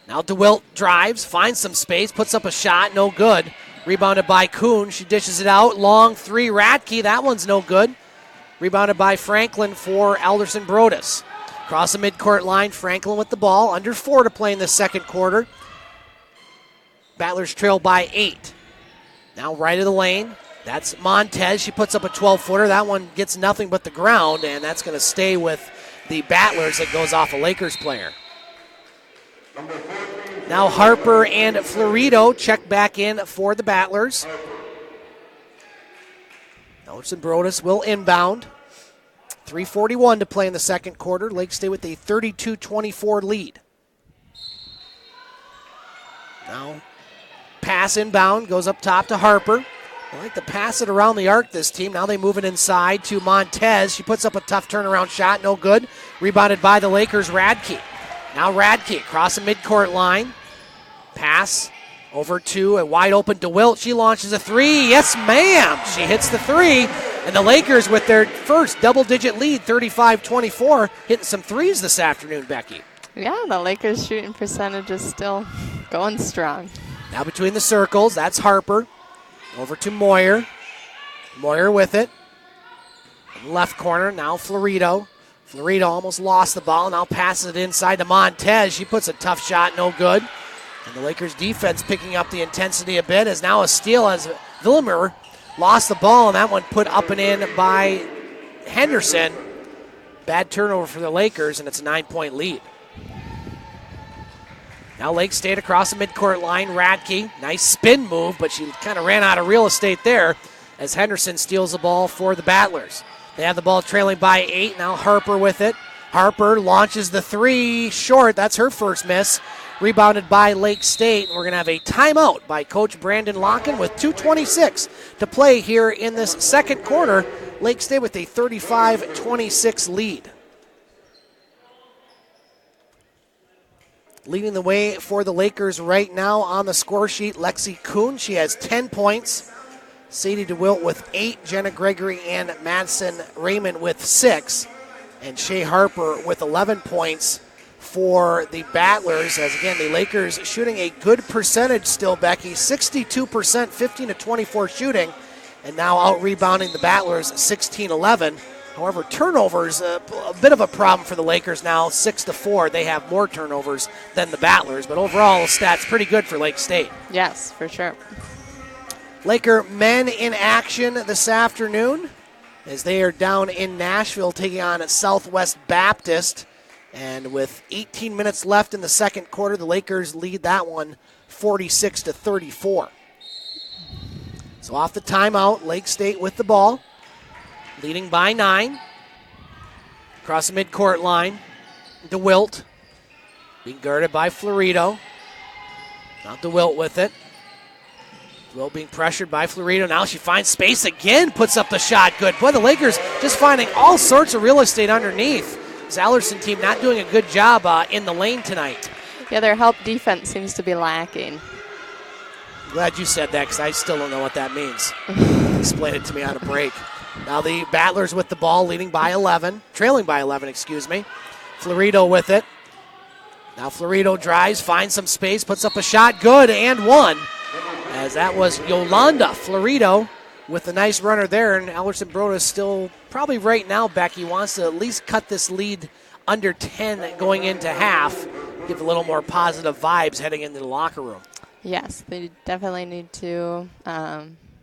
Now DeWilt drives, finds some space, puts up a shot, no good. Rebounded by Kuhn. She dishes it out. Long three, Radke. That one's no good. Rebounded by Franklin for Alderson Broaddus. Across the midcourt line, Franklin with the ball. Under 4 to play in the second quarter. Battlers trail by 8. Now right of the lane. That's Montez. She puts up a 12-footer. That one gets nothing but the ground, and that's going to stay with the Battlers. That goes off a Lakers player. Now Harper and Florido check back in for the Battlers. Alderson Broaddus will inbound. 3:41 to play in the second quarter. Lake State with a 32-24 lead. Now pass inbound, goes up top to Harper. They like to pass it around the arc, this team. Now they move it inside to Montez. She puts up a tough turnaround shot, no good. Rebounded by the Lakers, Radke. Now Radke across the midcourt line. Pass over to a wide open DeWilt. She launches a three. Yes, ma'am. She hits the three. And the Lakers with their first double-digit lead, 35-24, hitting some threes this afternoon, Becky. Yeah, the Lakers' shooting percentage is still going strong. Now between the circles, that's Harper. Over to Moyer. Moyer with it. In the left corner, now Florido. Florido almost lost the ball, now passes it inside to Montez. She puts a tough shot, no good. And the Lakers defense picking up the intensity a bit as now a steal as Villamur lost the ball, and that one put up and in by Henderson. Bad turnover for the Lakers, and it's a 9-point lead. Now Lake State across the midcourt line. Radke, nice spin move, but she kind of ran out of real estate there as Henderson steals the ball for the Battlers. They have the ball trailing by 8. Now Harper with it. Harper launches the three short. That's her first miss. Rebounded by Lake State. And we're going to have a timeout by Coach Brandon Locken with 2:26 to play here in this second quarter. Lake State with a 35-26 lead. Leading the way for the Lakers right now on the score sheet, Lexi Kuhn. She has 10 points. Sadie DeWilt with 8. Jenna Gregory and Madsen Raymond with 6. And Shea Harper with 11 points for the Battlers. As again, the Lakers shooting a good percentage still, Becky. 62%, 15-24 shooting. And now out-rebounding the Battlers 16-11. However, turnovers, a bit of a problem for the Lakers now, 6-4. They have more turnovers than the Battlers, but overall, the stats pretty good for Lake State. Yes, for sure. Laker men in action this afternoon as they are down in Nashville taking on Southwest Baptist. And with 18 minutes left in the second quarter, the Lakers lead that one 46-34. So off the timeout, Lake State with the ball. Leading by 9. Across the midcourt line. DeWilt. Being guarded by Florido. Now DeWilt with it. DeWilt being pressured by Florido. Now she finds space again. Puts up the shot. Good. Boy, the Lakers just finding all sorts of real estate underneath. This Alderson team not doing a good job in the lane tonight. Yeah, their help defense seems to be lacking. Glad you said that because I still don't know what that means. Explain it to me on a break. Now the Battlers with the ball, trailing by 11, Florido with it. Now Florido drives, finds some space, puts up a shot, good, and one. As that was Yolanda Florido with a nice runner there, and Alderson Broaddus still probably right now, Becky, wants to at least cut this lead under 10 going into half, give a little more positive vibes heading into the locker room. Yes, they definitely need to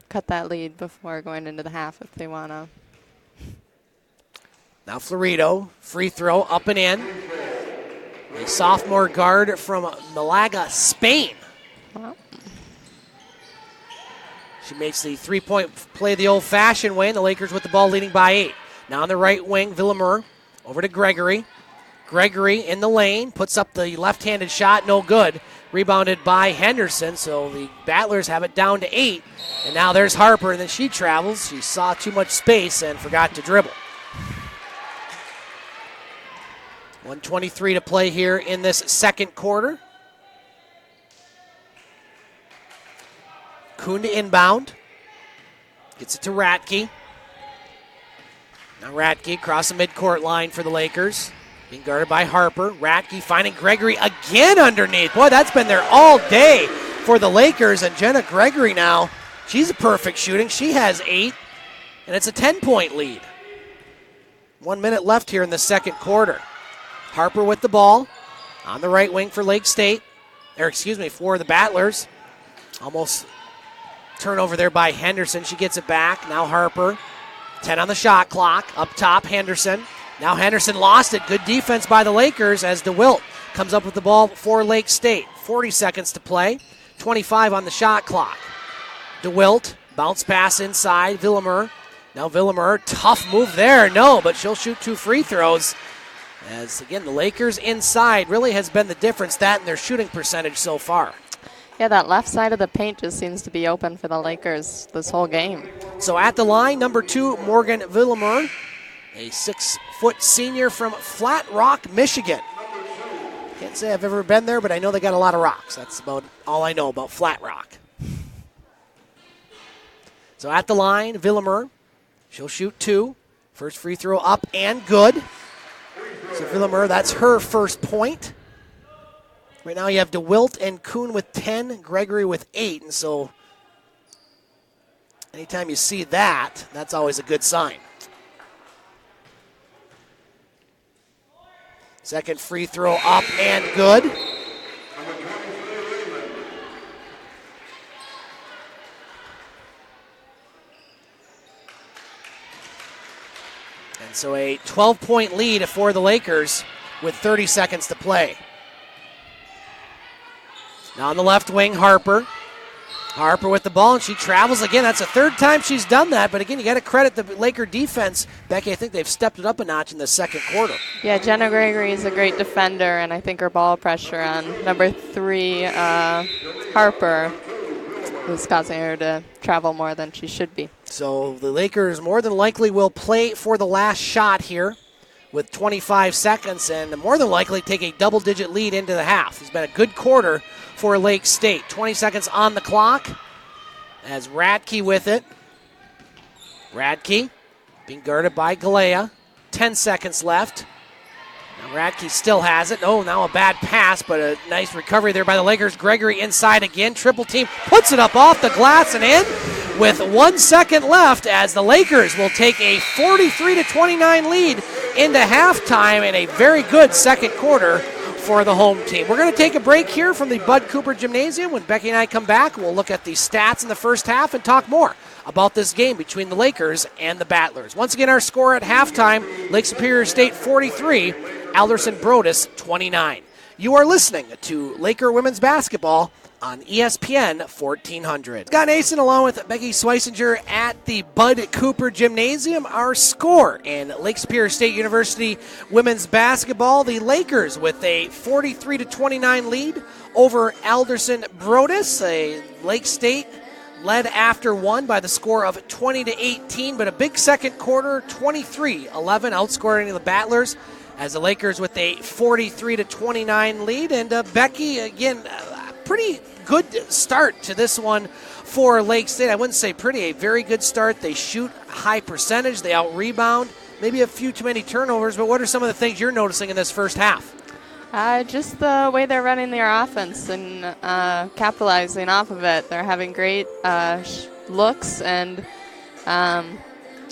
cut that lead before going into the half if they want to. Now Florido, free throw, up and in. A sophomore guard from Malaga, Spain. Wow. She makes the three-point play the old-fashioned way, and the Lakers with the ball leading by 8. Now on the right wing, Villamur over to Gregory. Gregory in the lane, puts up the left-handed shot, no good. Rebounded by Henderson, so the Battlers have it down to 8. And now there's Harper, and then she travels. She saw too much space and forgot to dribble. 1:23 to play here in this second quarter. Kuhn to inbound. Gets it to Radke. Now Radke across the midcourt line for the Lakers. Being guarded by Harper. Radke finding Gregory again underneath. Boy, that's been there all day for the Lakers. And Jenna Gregory now, she's a perfect shooting. She has 8, and it's a 10-point lead. 1 minute left here in the second quarter. Harper with the ball on the right wing for Lake State. For the Battlers. Almost turnover there by Henderson. She gets it back. Now Harper. 10 on the shot clock. Up top, Henderson. Now Henderson lost it. Good defense by the Lakers as DeWilt comes up with the ball for Lake State. 40 seconds to play. 25 on the shot clock. DeWilt, bounce pass inside. Villamur. Now Villamur, tough move there. No, but she'll shoot 2 free throws. As, again, the Lakers inside really has been the difference, that and their shooting percentage so far. Yeah, that left side of the paint just seems to be open for the Lakers this whole game. So at the line, number 2, Morgan Villamur, a 6-foot senior from Flat Rock, Michigan. Can't say I've ever been there, but I know they got a lot of rocks. That's about all I know about Flat Rock. So at the line, Villamur, she'll shoot 2. First free throw up and good. So Villamur, that's her first point. Right now you have DeWilt and Kuhn with 10, Gregory with 8, and so anytime you see that, that's always a good sign. Second free throw up and good. And so a 12-point lead for the Lakers with 30 seconds to play. Now on the left wing, Harper. Harper with the ball, and she travels again. That's the third time she's done that, but again, you got to credit the Laker defense. Becky, I think they've stepped it up a notch in the second quarter. Yeah, Jenna Gregory is a great defender, and I think her ball pressure on number 3, Harper, is causing her to travel more than she should be. So the Lakers more than likely will play for the last shot here with 25 seconds and more than likely take a double-digit lead into the half. It's been a good quarter for Lake State. 20 seconds on the clock as Radke with it. Radke being guarded by Galea. 10 seconds left. Now Radke still has it. Oh, now a bad pass, but a nice recovery there by the Lakers. Gregory inside again. Triple team puts it up off the glass and in with 1 second left as the Lakers will take a 43-29 lead into halftime in a very good second quarter for the home team. We're going to take a break here from the Bud Cooper Gymnasium. When Becky and I come back, we'll look at the stats in the first half and talk more about this game between the Lakers and the Battlers. Once again, our score at halftime, Lake Superior State 43, Alderson Broaddus 29. You are listening to Laker Women's Basketball on ESPN 1400. Scott Nason along with Becky Schwesinger at the Bud Cooper Gymnasium. Our score in Lake Superior State University women's basketball, the Lakers with a 43-29 lead over Alderson Broaddus. A Lake State led after one by the score of 20-18, but a big second quarter, 23-11, outscoring the Battlers as the Lakers with a 43-29 lead. And Becky, again, pretty good start to this one for Lake State. I wouldn't say pretty, a very good start. They shoot high percentage, they out-rebound, maybe a few too many turnovers, but what are some of the things you're noticing in this first half? Just the way they're running their offense and capitalizing off of it. They're having great looks and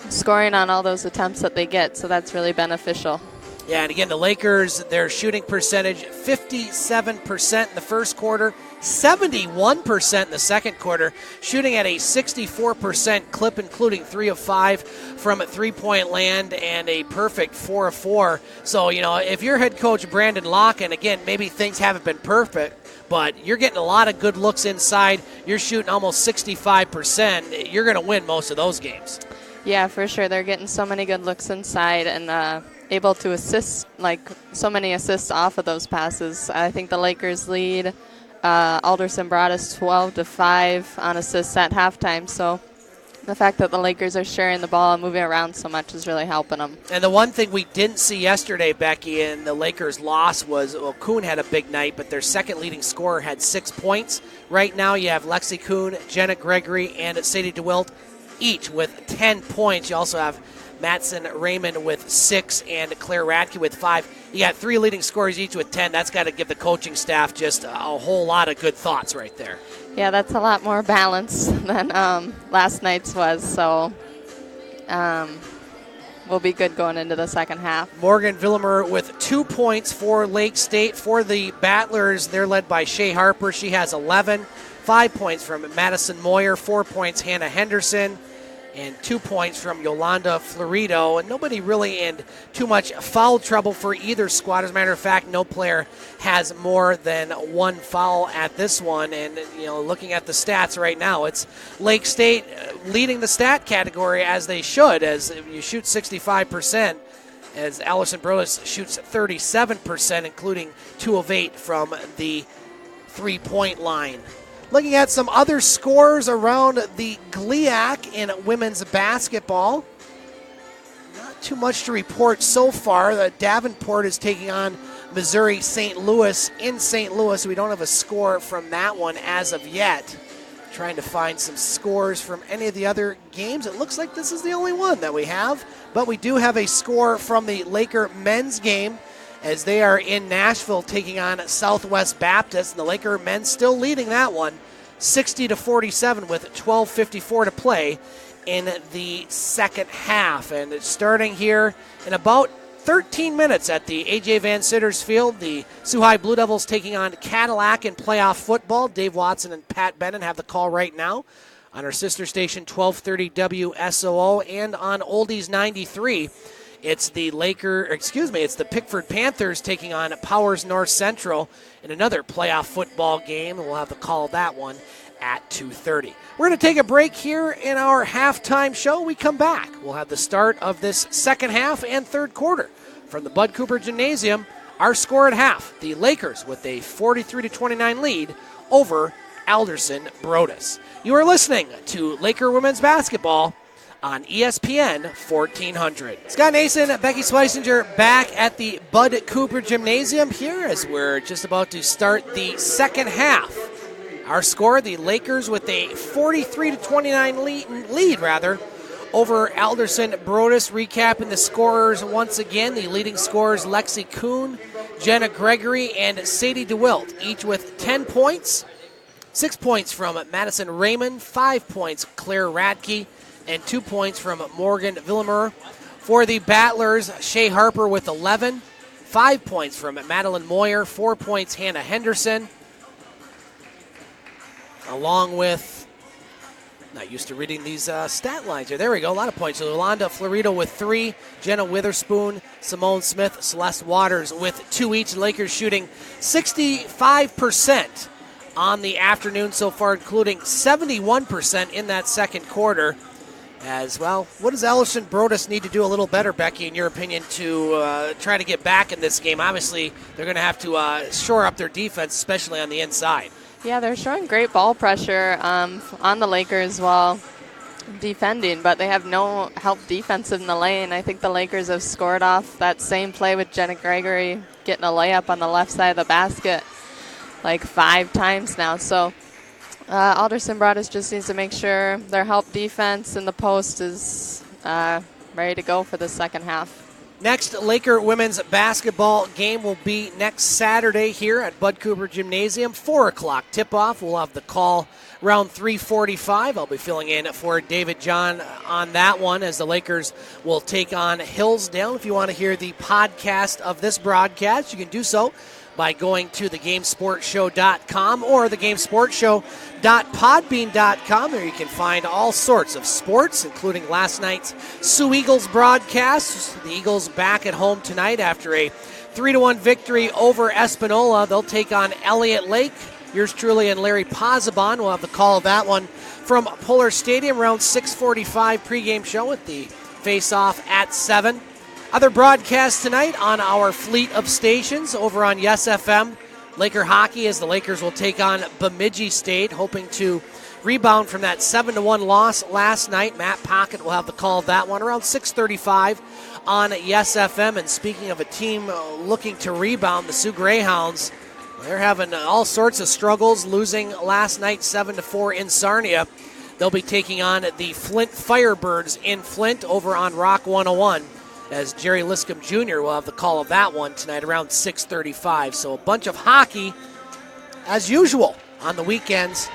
scoring on all those attempts that they get, so that's really beneficial. Yeah, and again, the Lakers, their shooting percentage, 57% in the first quarter, 71% in the second quarter, shooting at a 64% clip, including 3 of 5 from three-point land and a perfect 4 of 4. So, you know, if you're head coach Brandon Locke, and again, maybe things haven't been perfect, but you're getting a lot of good looks inside, you're shooting almost 65%, you're going to win most of those games. Yeah, for sure. They're getting so many good looks inside and able to assist, like so many assists off of those passes. I think the Lakers lead Alderson Broaddus 12-5 on assists at halftime. So the fact that the Lakers are sharing the ball and moving around so much is really helping them. And the one thing we didn't see yesterday, Becky, in the Lakers' loss was, well, Kuhn had a big night, but their second leading scorer had 6 points. Right now you have Lexi Kuhn, Jenna Gregory, and Sadie DeWilt each with 10 points. You also have Matson Raymond with 6 and Claire Radke with 5. You got 3 leading scorers each with 10. That's got to give the coaching staff just a whole lot of good thoughts right there. Yeah, that's a lot more balance than last night's was. So we'll be good going into the second half. Morgan Villemer with 2 points for Lake State. For the Battlers, they're led by Shea Harper. She has 11. 5 points from Madison Moyer. 4 points Hannah Henderson. And 2 points from Yolanda Florido. And nobody really in too much foul trouble for either squad. As a matter of fact, no player has more than 1 foul at this one. And, you know, looking at the stats right now, it's Lake State leading the stat category as they should, as you shoot 65%, as Alderson Broaddus shoots 37%, including 2 of 8 from the three-point line. Looking at some other scores around the GLIAC in women's basketball. Not too much to report so far. The Davenport is taking on Missouri St. Louis in St. Louis. We don't have a score from that one as of yet. Trying to find some scores from any of the other games. It looks like this is the only one that we have. But we do have a score from the Laker men's game as they are in Nashville taking on Southwest Baptist. And the Laker men still leading that one 60-47 with 12:54 to play in the second half. And it's starting here in about 13 minutes at the A.J. Van Sitters Field. The Sioux High Blue Devils taking on Cadillac in playoff football. Dave Watson and Pat Bennon have the call right now on our sister station 1230 WSOO and on Oldies 93. It's the Pickford Panthers taking on Powers North Central in another playoff football game. We'll have the call of that one at 2:30. We're going to take a break here in our halftime show. We come back. We'll have the start of this second half and third quarter from the Bud Cooper Gymnasium. Our score at half, the Lakers with a 43-29 lead over Alderson Broaddus. You are listening to Laker Women's Basketball on ESPN 1400. Scott Nason, Becky Schwesinger back at the Bud Cooper Gymnasium here as we're just about to start the second half. Our score, the Lakers with a 43-29 lead over Alderson Broaddus. Recapping the scorers once again, the leading scorers Lexi Kuhn, Jenna Gregory, and Sadie DeWilt, each with 10 points. 6 points from Madison Raymond, 5 points Claire Radke, and 2 points from Morgan Villemer. For the Battlers, Shea Harper with 11, 5 points from Madeline Moyer, 4 points Hannah Henderson, along with, not used to reading these stat lines here. There we go, a lot of points. So Yolanda Florido with 3, Jenna Witherspoon, Simone Smith, Celeste Waters with 2 each. The Lakers shooting 65% on the afternoon so far, including 71% in that second quarter. As well, what does Alderson Broaddus need to do a little better, Becky, in your opinion, to try to get back in this game? Obviously, they're going to have to shore up their defense, especially on the inside. Yeah, they're showing great ball pressure on the Lakers while defending, but they have no help defensive in the lane. I think the Lakers have scored off that same play with Jenna Gregory getting a layup on the left side of the basket like 5 times now. So Alderson Broaddus just needs to make sure their help defense in the post is ready to go for the second half. Next Laker women's basketball game will be next Saturday here at Bud Cooper Gymnasium, 4 o'clock tip-off. We'll have the call around 3:45. I'll be filling in for David John on that one as the Lakers will take on Hillsdale. If you want to hear the podcast of this broadcast, you can do so by going to thegamesportshow.com or thegamesportshow.podbean.com. There you can find all sorts of sports, including last night's Sioux Eagles broadcast. The Eagles back at home tonight after a 3-1 victory over Espanola. They'll take on Elliott Lake. Yours truly and Larry Pozzabon will have the call of that one from Puller Stadium around 6:45 pregame show with the face-off at 7. Other broadcasts tonight on our fleet of stations over on Yes FM. Laker hockey as the Lakers will take on Bemidji State, hoping to rebound from that 7-1 loss last night. Matt Pocket will have the call of that one around 6:35 on Yes FM. And speaking of a team looking to rebound, the Sioux Greyhounds, they're having all sorts of struggles, losing last night 7-4 in Sarnia. They'll be taking on the Flint Firebirds in Flint over on Rock 101. As Jerry Liscombe Jr. will have the call of that one tonight around 6:35. So a bunch of hockey, as usual, on the weekends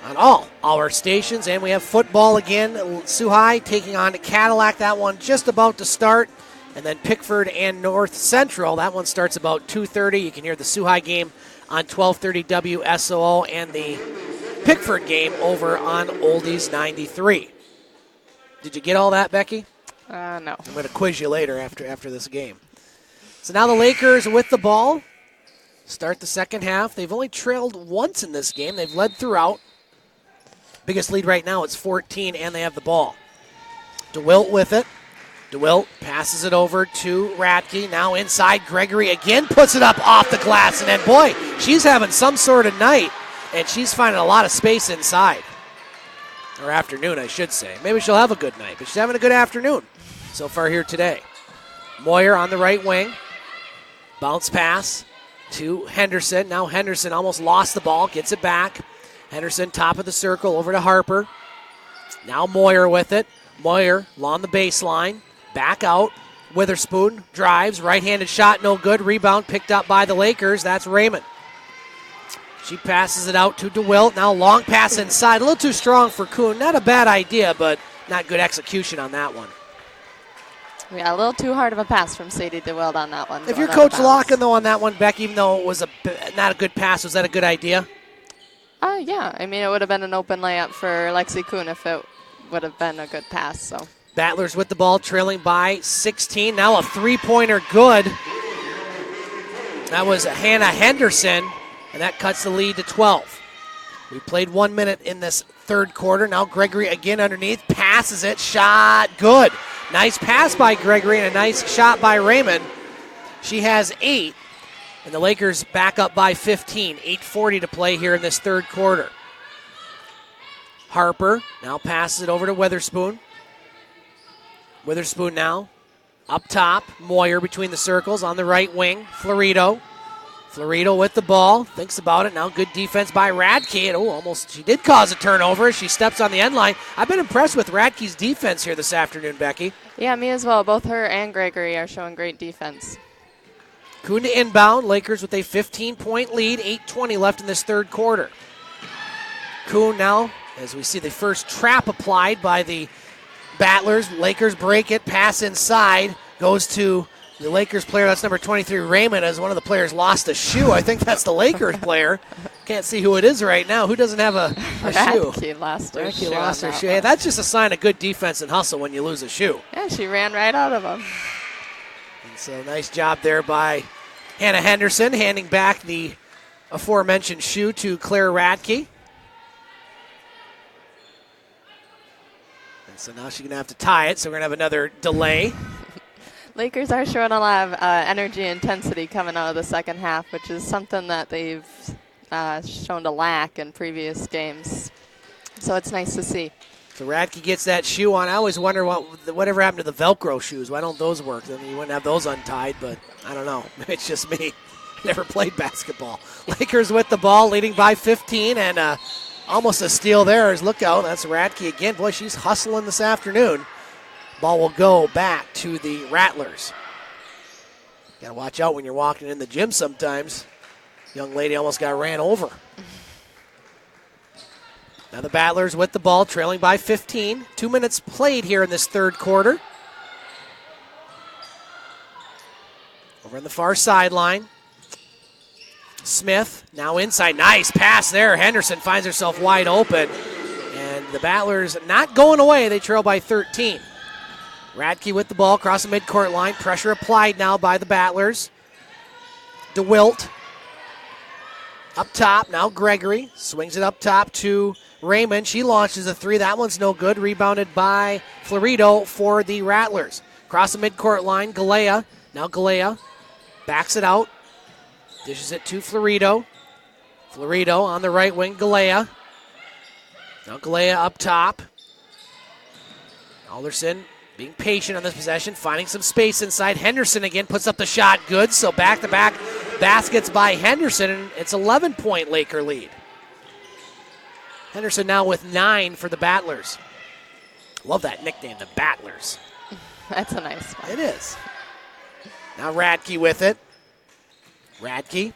on all our stations. And we have football again. Sioux High taking on Cadillac. That one just about to start. And then Pickford and North Central. That one starts about 2:30. You can hear the Sioux High game on 1230 WSOO and the Pickford game over on Oldies 93. Did you get all that, Becky? No. I'm going to quiz you later after this game. So now the Lakers with the ball start the second half. They've only trailed once in this game. They've led throughout. Biggest lead right now is 14, and they have the ball. DeWilt with it. DeWilt passes it over to Radke. Now inside, Gregory again puts it up off the glass. And then, boy, she's having some sort of night, and she's finding a lot of space inside. Or afternoon, I should say. Maybe she'll have a good night, but she's having a good afternoon so far here today. Moyer on the right wing. Bounce pass to Henderson. Now Henderson almost lost the ball, gets it back. Henderson top of the circle over to Harper. Now Moyer with it. Moyer along the baseline. Back out. Witherspoon drives, right-handed shot, no good. Rebound picked up by the Lakers. That's Raymond. She passes it out to DeWilt. Now long pass inside. A little too strong for Kuhn. Not a bad idea, but not good execution on that one. Yeah, a little too hard of a pass from Sadie DeWilt on that one. If you're Coach Locken, though, on that one, Becky, even though it was not a good pass, was that a good idea? Yeah. I mean, it would have been an open layup for Lexi Kuhn if it would have been a good pass. So Battlers with the ball, trailing by 16. Now a three-pointer good. That was Hannah Henderson, and that cuts the lead to 12. We played 1 minute in this third quarter. Now Gregory again underneath, passes it, shot, good. Nice pass by Gregory and a nice shot by Raymond. She has 8, and the Lakers back up by 15. 8:40 to play here in this third quarter. Harper now passes it over to Witherspoon. Witherspoon now up top. Moyer between the circles on the right wing. Florido with the ball. Thinks about it. Now good defense by Radke. And she did cause a turnover as she steps on the end line. I've been impressed with Radke's defense here this afternoon, Becky. Yeah, me as well. Both her and Gregory are showing great defense. Kuhn to inbound. Lakers with a 15-point lead. 8:20 left in this third quarter. Kuhn now, as we see the first trap applied by the Battlers. Lakers break it. Pass inside. Goes to the Lakers player. That's number 23, Raymond, as one of the players lost a shoe. I think that's the Lakers player. Can't see who it is right now. Who doesn't have a shoe? Radke lost her shoe. Lost her shoe. Yeah, that's just a sign of good defense and hustle when you lose a shoe. Yeah, she ran right out of him. And so nice job there by Hannah Henderson, handing back the aforementioned shoe to Claire Radke. And so now she's going to have to tie it, so we're going to have another delay. Lakers are showing a lot of energy and intensity coming out of the second half, which is something that they've shown to lack in previous games. So it's nice to see. So Radke gets that shoe on. I always wonder whatever happened to the Velcro shoes. Why don't those work? I mean, you wouldn't have those untied, but I don't know. Maybe it's just me. Never played basketball. Lakers with the ball, leading by 15, and almost a steal there. Look out, that's Radke again. Boy, she's hustling this afternoon. Ball will go back to the Rattlers. Got to watch out when you're walking in the gym sometimes. Young lady almost got ran over. Now the Battlers with the ball, trailing by 15. 2 minutes played here in this third quarter. Over on the far sideline. Smith now inside. Nice pass there. Henderson finds herself wide open. And the Battlers not going away. They trail by 13. Radke with the ball across the midcourt line. Pressure applied now by the Battlers. DeWilt up top. Now Gregory swings it up top to Raymond. She launches a three. That one's no good. Rebounded by Florido for the Rattlers. Across the midcourt line, Galea. Now Galea backs it out. Dishes it to Florido. Florido on the right wing, Galea. Now Galea up top. Alderson being patient on this possession, finding some space inside. Henderson again puts up the shot. Good. So back-to-back baskets by Henderson, and it's 11-point Laker lead. Henderson now with 9 for the Battlers. Love that nickname, the Battlers. That's a nice one. It is. Now Radke with it. Radke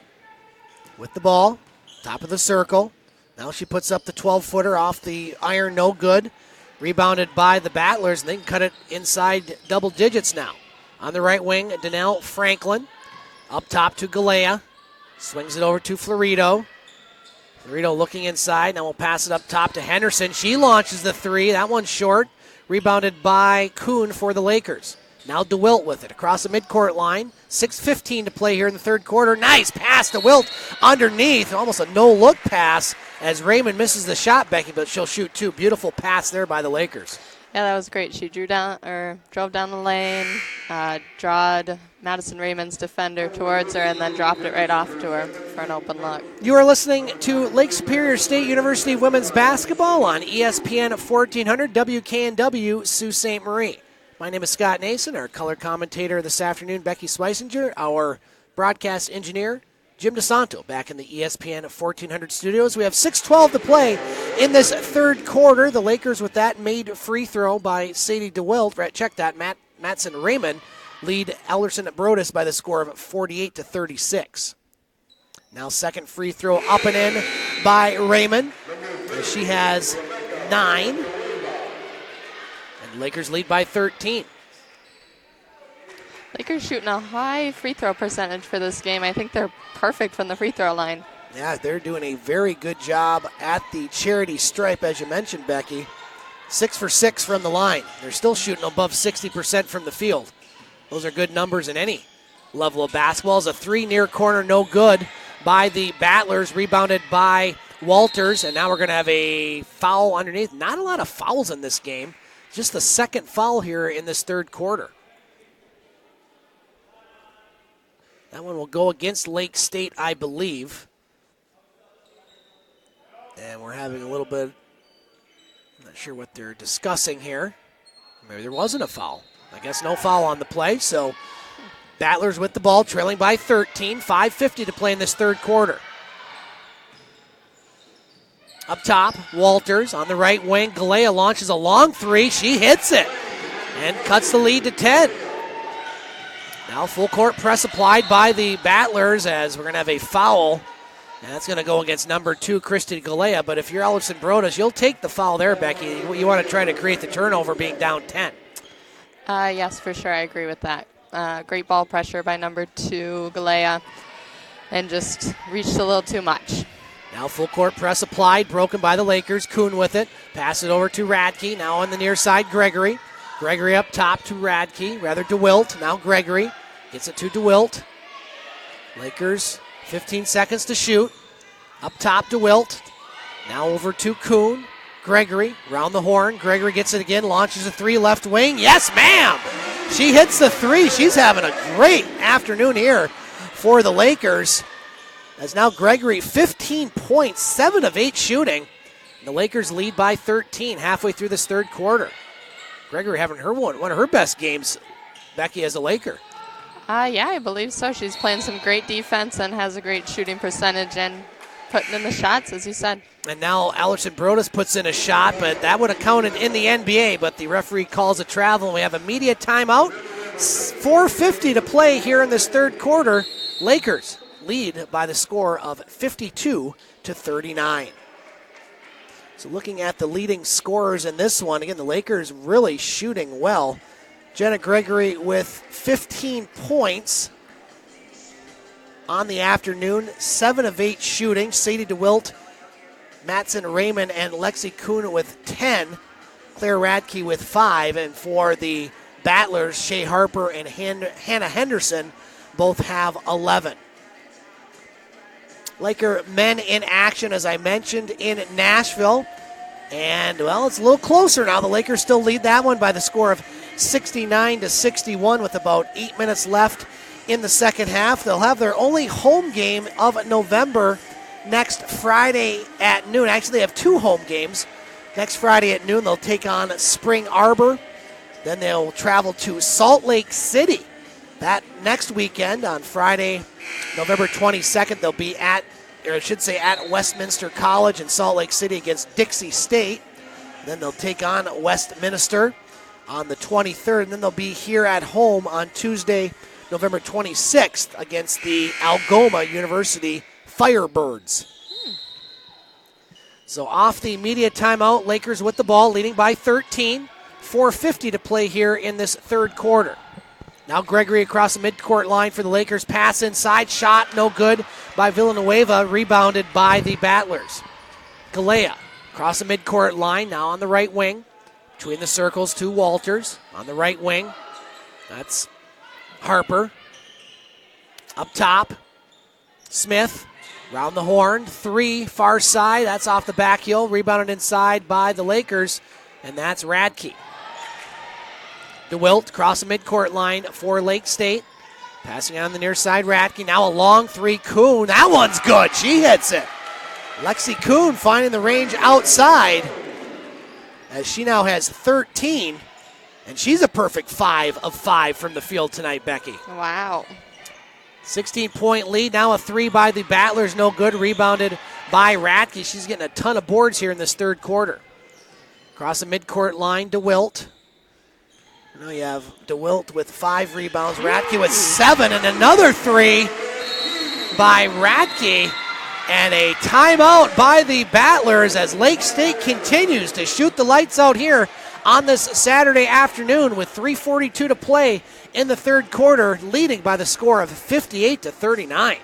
with the ball, top of the circle. Now she puts up the 12-footer off the iron, no good. Rebounded by the Battlers, and they can cut it inside double digits now. On the right wing, Donnell Franklin. Up top to Galea. Swings it over to Florido. Florido looking inside. Now we'll pass it up top to Henderson. She launches the three. That one's short. Rebounded by Kuhn for the Lakers. Now DeWilt with it across the midcourt line. 6:15 to play here in the third quarter. Nice pass to Wilt underneath. Almost a no-look pass as Raymond misses the shot, Becky, but she'll shoot two. Beautiful pass there by the Lakers. Yeah, that was great. She drove down the lane, drawed Madison Raymond's defender towards her, and then dropped it right off to her for an open look. You are listening to Lake Superior State University women's basketball on ESPN 1400 WKNW Sault Ste. Marie. My name is Scott Nason, our color commentator this afternoon, Becky Schwesinger, our broadcast engineer, Jim DeSanto, back in the ESPN 1400 studios. We have 6:12 to play in this third quarter. The Lakers with that made free throw by Sadie DeWilt. Check that, Matson Raymond lead Alderson Broaddus by the score of 48-36. Now second free throw up and in by Raymond. She has 9. And Lakers lead by 13. Lakers shooting a high free throw percentage for this game. I think they're perfect from the free throw line. Yeah, they're doing a very good job at the charity stripe, as you mentioned, Becky. 6 for 6 from the line. They're still shooting above 60% from the field. Those are good numbers in any level of basketball. It's a 3 near corner, no good by the Battlers, rebounded by Walters, and now we're going to have a foul underneath. Not a lot of fouls in this game. Just the second foul here in this third quarter. That one will go against Lake State, I believe. And we're having a little bit, I'm not sure what they're discussing here. Maybe there wasn't a foul. I guess no foul on the play, so Battlers with the ball, trailing by 13. 5:50 to play in this third quarter. Up top, Walters on the right wing. Galea launches a long 3. She hits it and cuts the lead to 10. Now full court press applied by the Battlers as we're going to have a foul. And that's going to go against number 2, Christy Galea. But if you're Alderson Broaddus, you'll take the foul there, Becky. You want to try to create the turnover being down 10. Yes, for sure. I agree with that. Great ball pressure by number 2, Galea. And just reached a little too much. Now full court press applied, broken by the Lakers. Kuhn with it. Pass it over to Radke. Now on the near side, Gregory. Gregory up top to Radke. Rather DeWilt. Now Gregory. Gets it to DeWilt. Lakers, 15 seconds to shoot. Up top, DeWilt. Now over to Kuhn. Gregory, round the horn. Gregory gets it again, launches a 3 left wing. Yes, ma'am! She hits the 3. She's having a great afternoon here for the Lakers. As now Gregory, 15 points, 7 of 8 shooting. The Lakers lead by 13 halfway through this third quarter. Gregory having one of her best games, Becky, as a Laker. Yeah, I believe so. She's playing some great defense and has a great shooting percentage and putting in the shots, as you said. And now Alderson Broaddus puts in a shot, but that would have counted in the NBA, but the referee calls a travel, and we have a media timeout. 4:50 to play here in this third quarter. Lakers lead by the score of 52-39. So looking at the leading scorers in this one, again, the Lakers really shooting well. Jenna Gregory with 15 points on the afternoon, 7 of 8 shooting. Sadie DeWilt, Matson Raymond, and Lexi Kuhn with 10. Claire Radke with 5. And for the Battlers, Shea Harper and Hannah Henderson both have 11. Laker men in action, as I mentioned, in Nashville. And, well, it's a little closer now. The Lakers still lead that one by the score of 69-61 with about 8 minutes left in the second half. They'll have their only home game of November next Friday at noon. Actually, they have 2 home games. Next Friday at noon, they'll take on Spring Arbor. Then they'll travel to Salt Lake City. That next weekend on Friday, November 22nd, they'll be at Westminster College in Salt Lake City against Dixie State. Then they'll take on Westminster on the 23rd, and then they'll be here at home on Tuesday, November 26th against the Algoma University Firebirds. So off the media timeout, Lakers with the ball, leading by 13. 4:50 to play here in this third quarter. Now Gregory across the midcourt line for the Lakers. Pass inside, shot no good by Villanueva, rebounded by the Battlers. Galea across the midcourt line, now on the right wing. Between the circles to Walters on the right wing. That's Harper. Up top, Smith, round the horn, 3, far side. That's off the back heel, rebounded inside by the Lakers, and that's Radke. DeWilt across the midcourt line for Lake State. Passing on the near side, Radke. Now a long 3, Kuhn. That one's good. She hits it. Lexi Kuhn finding the range outside as she now has 13, and she's a perfect 5 of 5 from the field tonight, Becky. Wow. 16-point lead. Now a 3 by the Battlers. No good. Rebounded by Radke. She's getting a ton of boards here in this third quarter. Across the midcourt line, DeWilt. Now you have DeWilt with 5 rebounds, Radke with 7, and another 3 by Radke. And a timeout by the Battlers as Lake State continues to shoot the lights out here on this Saturday afternoon with 3:42 to play in the third quarter, leading by the score of 58-39.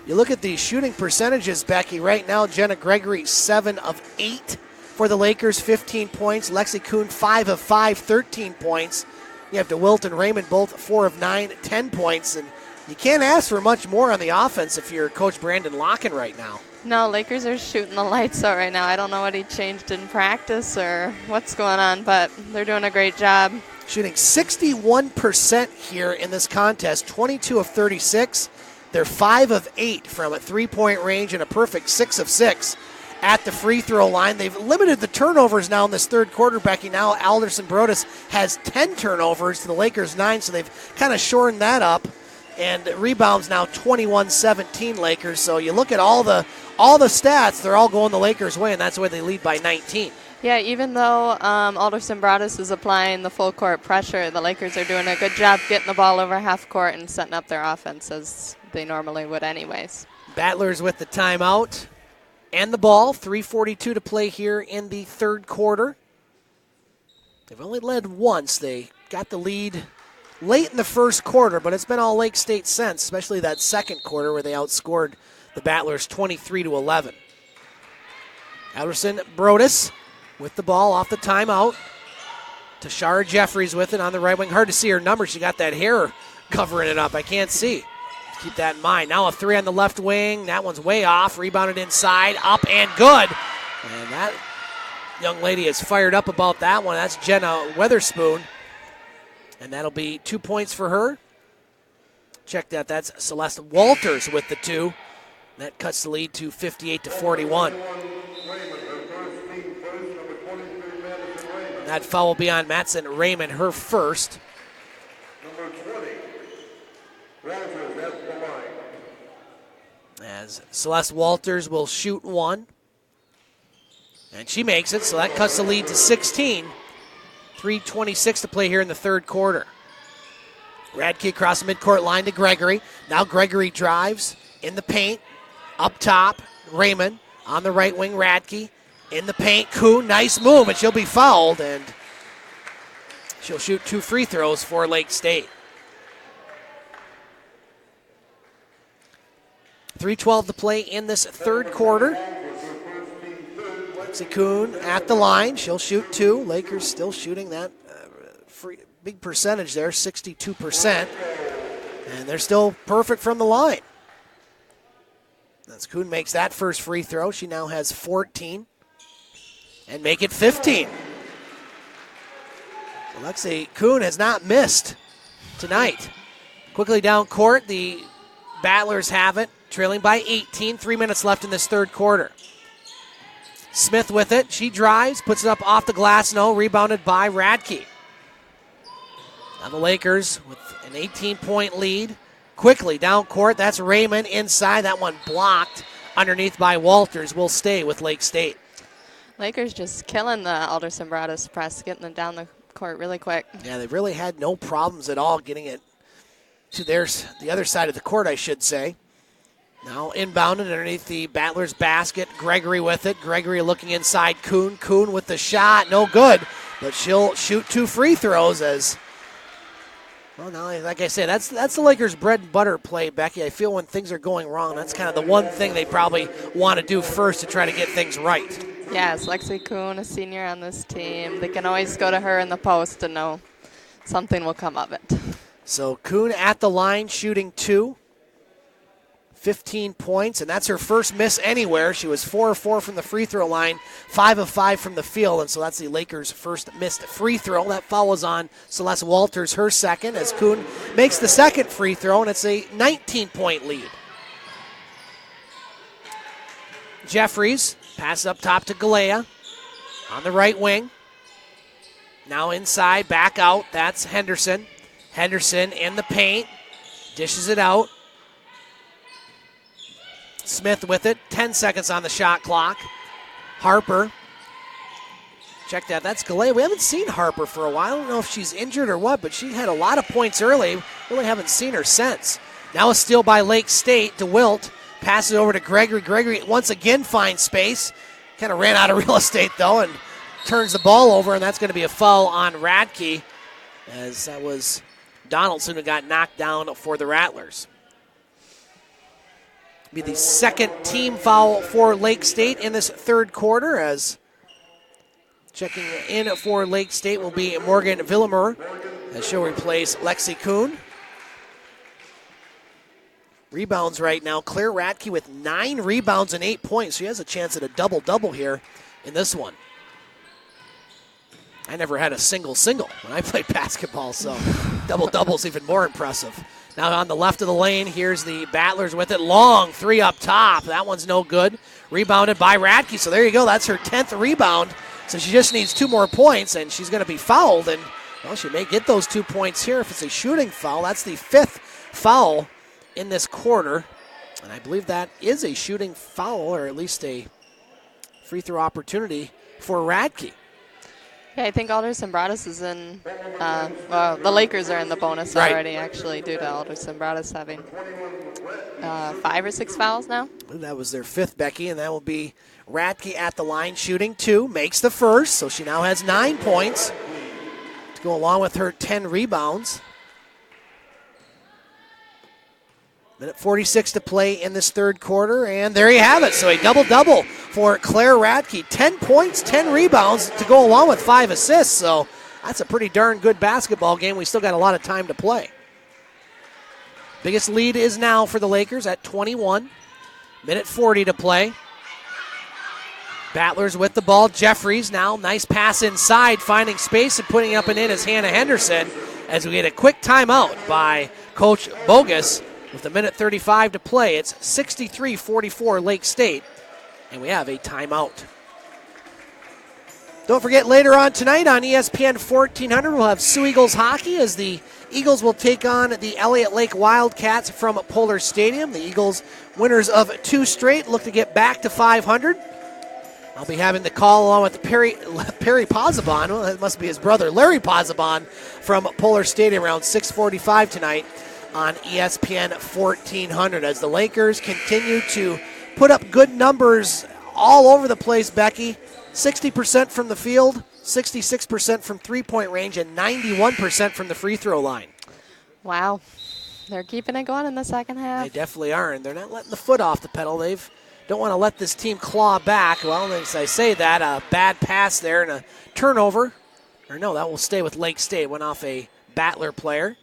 You look at the shooting percentages, Becky. Right now, Jenna Gregory, 7 of 8 for the Lakers, 15 points. Lexi Kuhn, 5 of 5, 13 points. You have DeWilt and Raymond, both 4 of 9, 10 points. And you can't ask for much more on the offense if you're Coach Brandon Locken right now. No, Lakers are shooting the lights out right now. I don't know what he changed in practice or what's going on, but they're doing a great job. Shooting 61% here in this contest, 22 of 36. They're 5 of 8 from a three-point range and a perfect 6 of 6 at the free throw line. They've limited the turnovers now in this third quarter, Becky. Now Alderson Broaddus has 10 turnovers to the Lakers' 9, so they've kind of shortened that up. And rebounds now 21-17 Lakers. So you look at all the stats, they're all going the Lakers' way, and that's why they lead by 19. Yeah, even though Alderson Broaddus is applying the full court pressure, the Lakers are doing a good job getting the ball over half court and setting up their offense as they normally would anyways. Battlers with the timeout and the ball. 3:42 to play here in the third quarter. They've only led once. They got the lead late in the first quarter, but it's been all Lake State since, especially that second quarter where they outscored the Battlers 23-11. Alderson Broaddus with the ball off the timeout. Tashara Jeffries with it on the right wing. Hard to see her number. She got that hair covering it up. I can't see. Keep that in mind. Now a 3 on the left wing. That one's way off. Rebounded inside. Up and good. And that young lady is fired up about that one. That's Jenna Weatherspoon. And that'll be 2 points for her. Check that. That's Celeste Walters with the 2. That cuts the lead to 58-41. That foul will be on Matson Raymond, her first. Number 20, Walters at the line. As Celeste Walters will shoot 1. And she makes it, so that cuts the lead to 16. 3:26 to play here in the third quarter. Radke across the midcourt line to Gregory. Now Gregory drives in the paint. Up top, Raymond on the right wing, Radke. In the paint, Kuhn, nice move, but she'll be fouled, and she'll shoot 2 free throws for Lake State. 3:12 to play in this third quarter. Lexi Kuhn at the line. She'll shoot 2. Lakers still shooting that big percentage there, 62%. And they're still perfect from the line. As Kuhn makes that first free throw, she now has 14. And make it 15. So Lexi Kuhn has not missed tonight. Quickly down court, the Battlers have it, trailing by 18. 3 minutes left in this third quarter. Smith with it. She drives, puts it up off the glass. No, rebounded by Radke. Now the Lakers with an 18-point lead. Quickly down court, that's Raymond inside. That one blocked underneath by Walters. Will stay with Lake State. Lakers just killing the Alderson Broaddus press, getting them down the court really quick. Yeah, they've really had no problems at all getting it to the other side of the court, I should say. Now inbounded underneath the Battlers basket. Gregory with it. Gregory looking inside Kuhn. Kuhn with the shot. No good. But she'll shoot 2 free throws as, well, now, like I said, that's the Lakers' bread and butter play, Becky. I feel when things are going wrong, that's kind of the one thing they probably want to do first to try to get things right. Yes, Lexi Kuhn, a senior on this team. They can always go to her in the post and know something will come of it. So Kuhn at the line shooting 2. 15 points, and that's her first miss anywhere. She was 4 of 4 from the free throw line, 5 of 5 from the field, and so that's the Lakers' first missed free throw. That foul was on Celeste Walters, her second, as Kuhn makes the second free throw, and it's a 19-point lead. Jeffries passes up top to Galea on the right wing. Now inside, back out. That's Henderson. Henderson in the paint, dishes it out. Smith with it, 10 seconds on the shot clock. Harper check that. That's Galea. We haven't seen Harper for a while. I don't know if she's injured or what, but she had a lot of points early. Really haven't seen her since. Now a steal by Lake State. DeWilt passes over to Gregory. Gregory once again finds space. Kind of ran out of real estate, though, and turns the ball over, and that's going to be a foul on Radke, as that was Donaldson who got knocked down for the Rattlers. Be the second team foul for Lake State in this third quarter, as checking in for Lake State will be Morgan Villamur, as she'll replace Lexi Kuhn. Rebounds right now, Claire Radke with 9 rebounds and 8 points. She has a chance at a double-double here in this one. I never had a single when I played basketball, so double-double's even more impressive. Now on the left of the lane, here's the Battlers with it. Long three up top. That one's no good. Rebounded by Radke, so there you go. That's her 10th rebound. So she just needs 2 more points, and she's going to be fouled. And, well, she may get those 2 points here if it's a shooting foul. That's the 5th foul in this quarter. And I believe that is a shooting foul, or at least a free throw opportunity for Radke. Yeah, I think Alderson Broaddus is in, the Lakers are in the bonus already, actually, due to Alderson Broaddus having 5 or 6 fouls now. That was their 5th, Becky, and that will be Radke at the line shooting 2, makes the first, so she now has 9 points to go along with her 10 rebounds. Minute 46 to play in this third quarter, and there you have it. So a double-double for Claire Radke. 10 points, 10 rebounds to go along with 5 assists. So that's a pretty darn good basketball game. We still got a lot of time to play. Biggest lead is now for the Lakers at 21. Minute 40 to play. Battlers with the ball. Jeffries now, nice pass inside, finding space and putting up and in is Hannah Henderson, as we get a quick timeout by Coach Bogus. With a minute 35 to play, it's 63-44 Lake State, and we have a timeout. Don't forget, later on tonight on ESPN 1400, we'll have Sioux Eagles hockey, as the Eagles will take on the Elliott Lake Wildcats from Polar Stadium. The Eagles, winners of 2 straight, look to get back to 500. I'll be having the call along with Perry Pozzabon. Well, that must be his brother, Larry Pozzabon, from Polar Stadium around 6:45 tonight on ESPN 1400, as the Lakers continue to put up good numbers all over the place, Becky. 60% from the field, 66% from three-point range, and 91% from the free throw line. Wow. They're keeping it going in the second half. They definitely are, and they're not letting the foot off the pedal. They don't want to let this team claw back. Well, as I say that, a bad pass there and a turnover. Or no, that will stay with Lake State. Went off a Battler player.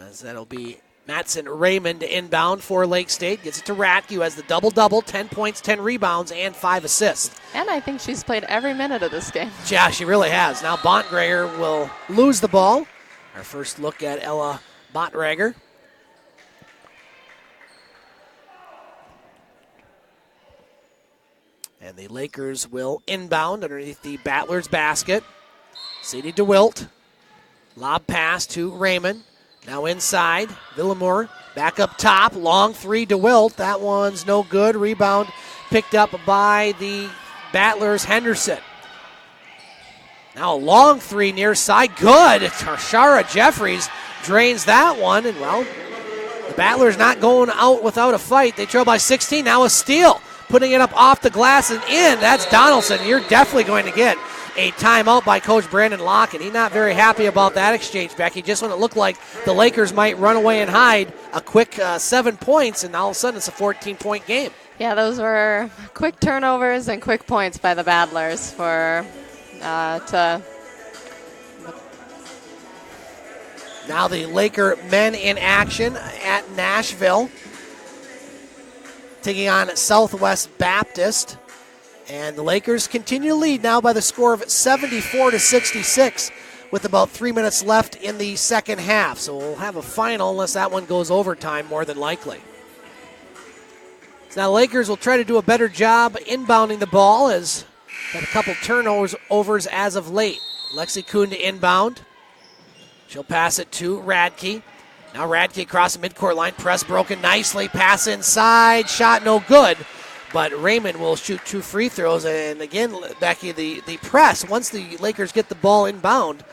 As that'll be Matson Raymond inbound for Lake State. Gets it to Radke, who has the double-double, 10 points, 10 rebounds, and 5 assists. And I think she's played every minute of this game. Yeah, she really has. Now Bontgrager will lose the ball. Our first look at Ella Bontgrager. And the Lakers will inbound underneath the Battlers basket. Sadie DeWilt. Lob pass to Raymond. Now inside, Villamur back up top, long 3 DeWilt. That one's no good. Rebound picked up by the Battlers' Henderson. Now a long 3 near side, good. Tashara Jeffries drains that one, and well, the Battlers not going out without a fight. They trail by 16, now a steal. Putting it up off the glass and in, that's Donaldson. You're definitely going to get a timeout by Coach Brandon Locke, and he's not very happy about that exchange, Becky. Just when it looked like the Lakers might run away and hide, a quick 7 points, and all of a sudden it's a 14-point game. Yeah, those were quick turnovers and quick points by the Battlers for Now the Laker men in action at Nashville, taking on Southwest Baptist. And the Lakers continue to lead now by the score of 74-66 with about 3 minutes left in the second half. So we'll have a final unless that one goes overtime, more than likely. So now the Lakers will try to do a better job inbounding the ball, as got a couple turnovers as of late. Lexi Kuhn to inbound. She'll pass it to Radke. Now Radke across the midcourt line, press broken nicely, pass inside, shot no good. But Raymond will shoot 2 free throws. And again, Becky, the press, once the Lakers get the ball inbound,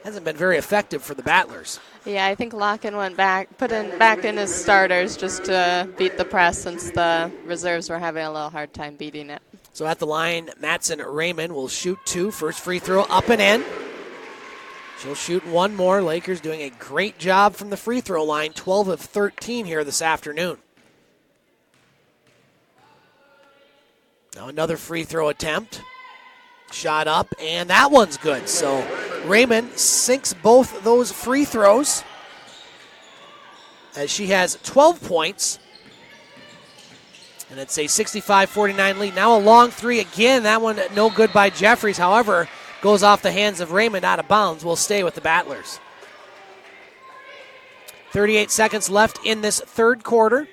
hasn't been very effective for the Battlers. Yeah, I think Locken went back in his starters just to beat the press since the reserves were having a little hard time beating it. So at the line, Matson Raymond will shoot 2. First free throw up and in. She'll shoot 1 more. Lakers doing a great job from the free throw line, 12 of 13 here this afternoon. Now another free throw attempt. Shot up, and that one's good. So Raymond sinks both those free throws as she has 12 points. And it's a 65-49 lead. Now a long 3 again. That one no good by Jeffries. However, goes off the hands of Raymond out of bounds. Will stay with the Battlers. 38 seconds left in this third quarter.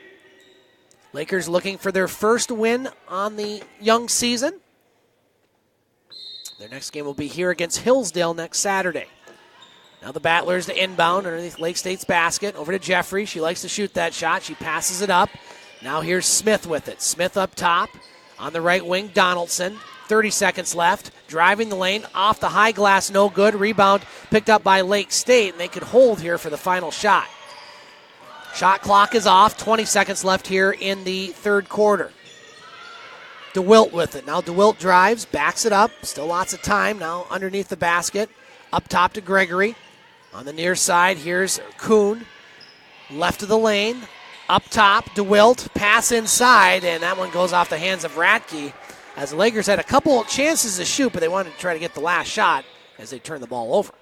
Lakers looking for their first win on the young season. Their next game will be here against Hillsdale next Saturday. Now the Battlers to inbound underneath Lake State's basket. Over to Jeffrey. She likes to shoot that shot. She passes it up. Now here's Smith with it. Smith up top. On the right wing, Donaldson. 30 seconds left. Driving the lane. Off the high glass, no good. Rebound picked up by Lake State, and they could hold here for the final shot. Shot clock is off. 20 seconds left here in the third quarter. DeWilt with it. Now DeWilt drives, backs it up. Still lots of time now underneath the basket. Up top to Gregory. On the near side, here's Kuhn. Left of the lane. Up top, DeWilt. Pass inside, and that one goes off the hands of Radke. As the Lakers had a couple chances to shoot, but they wanted to try to get the last shot as they turn the ball over.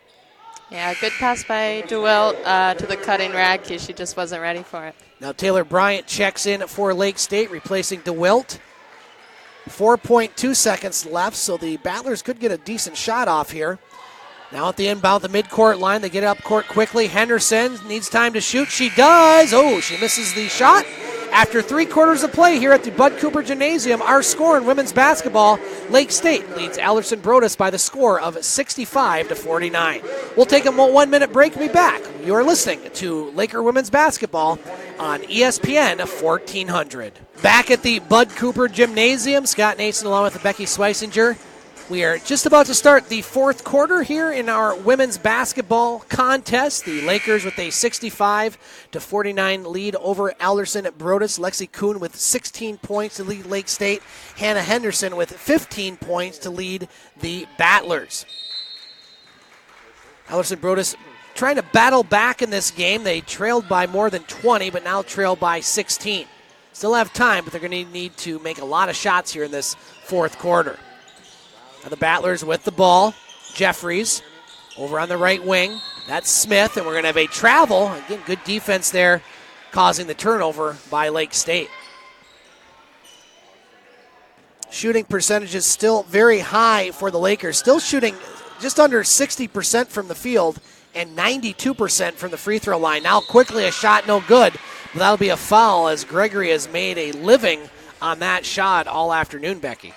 Yeah, good pass by DeWilt to the cutting Radke. She just wasn't ready for it. Now Taylor Bryant checks in for Lake State, replacing DeWilt. 4.2 seconds left, so the Battlers could get a decent shot off here. Now at the inbound, the midcourt line, they get up court quickly. Henderson needs time to shoot. She does. Oh, she misses the shot. After 3 quarters of play here at the Bud Cooper Gymnasium, our score in women's basketball, Lake State leads Alderson Broaddus by the score of 65-49. We'll take a 1-minute break and be back. You are listening to Laker women's basketball on ESPN 1400. Back at the Bud Cooper Gymnasium, Scott Nason along with Becky Schwesinger. We are just about to start the fourth quarter here in our women's basketball contest. The Lakers with a 65-49 lead over Alderson Broaddus. Lexi Kuhn with 16 points to lead Lake State. Hannah Henderson with 15 points to lead the Battlers. Alderson Broaddus trying to battle back in this game. They trailed by more than 20, but now trail by 16. Still have time, but they're going to need to make a lot of shots here in this fourth quarter. Now the Battlers with the ball. Jeffries over on the right wing. That's Smith, and we're going to have a travel. Again, good defense there, causing the turnover by Lake State. Shooting percentages still very high for the Lakers. Still shooting just under 60% from the field and 92% from the free throw line. Now quickly a shot, no good. But that'll be a foul as Gregory has made a living on that shot all afternoon, Becky.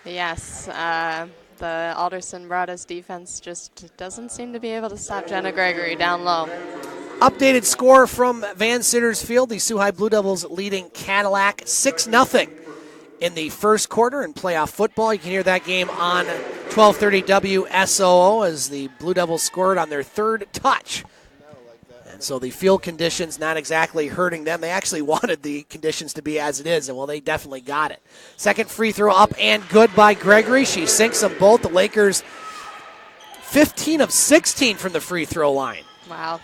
Yes, the Alderson Broaddus defense just doesn't seem to be able to stop Jenna Gregory down low. Updated score from Van Sitters Field. The Sioux High Blue Devils leading Cadillac 6-0 in the first quarter in playoff football. You can hear that game on 1230 WSOO as the Blue Devils scored on their third touch. And so the field conditions not exactly hurting them. They actually wanted the conditions to be as it is, and well, they definitely got it. Second free throw up and good by Gregory. She sinks them both. The Lakers 15 of 16 from the free throw line. Wow.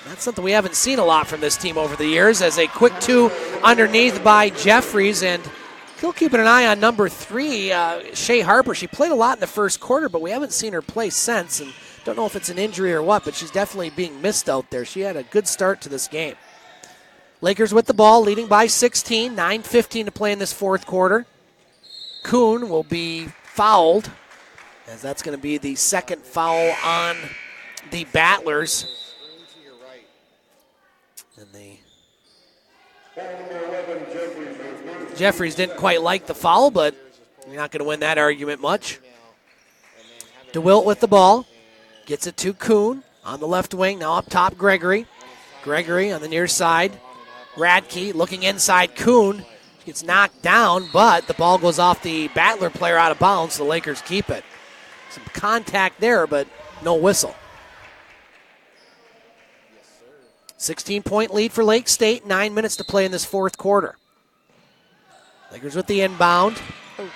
That's something we haven't seen a lot from this team over the years, as a quick 2 underneath by Jeffries, and still keeping an eye on number 3, Shea Harper. She played a lot in the first quarter, but we haven't seen her play since, and don't know if it's an injury or what, but she's definitely being missed out there. She had a good start to this game. Lakers with the ball, leading by 16, 9:15 to play in this fourth quarter. Kuhn will be fouled, as that's going to be the second foul on the Battlers. And Jeffries didn't quite like the foul, but you're not going to win that argument much. DeWilt with the ball. Gets it to Kuhn on the left wing. Now up top, Gregory. Gregory on the near side. Radke looking inside. Kuhn Gets knocked down, but the ball goes off the Battler player out of bounds, so the Lakers keep it. Some contact there, but no whistle. 16-point lead for Lake State, 9 minutes to play in this fourth quarter. Lakers with the inbound. On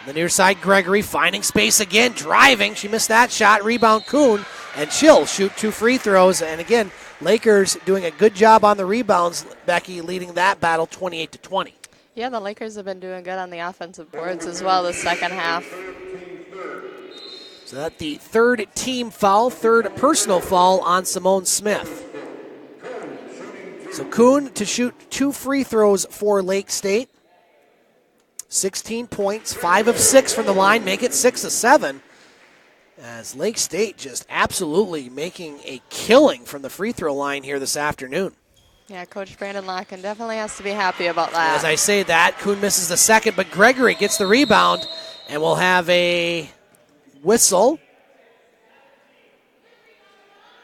the near side, Gregory finding space again, driving. She missed that shot. Rebound, Kuhn, and she'll shoot 2 free throws. And again, Lakers doing a good job on the rebounds. Becky leading that battle 28-20. Yeah, the Lakers have been doing good on the offensive boards as well the second half. So that's the third team foul, third personal foul on Simone Smith. So Kuhn to shoot 2 free throws for Lake State. 16 points, 5 of 6 from the line, make it 6 of 7. As Lake State just absolutely making a killing from the free throw line here this afternoon. Yeah, Coach Brandon Locken definitely has to be happy about that. As I say that, Kuhn misses the second, but Gregory gets the rebound, and we'll have a whistle.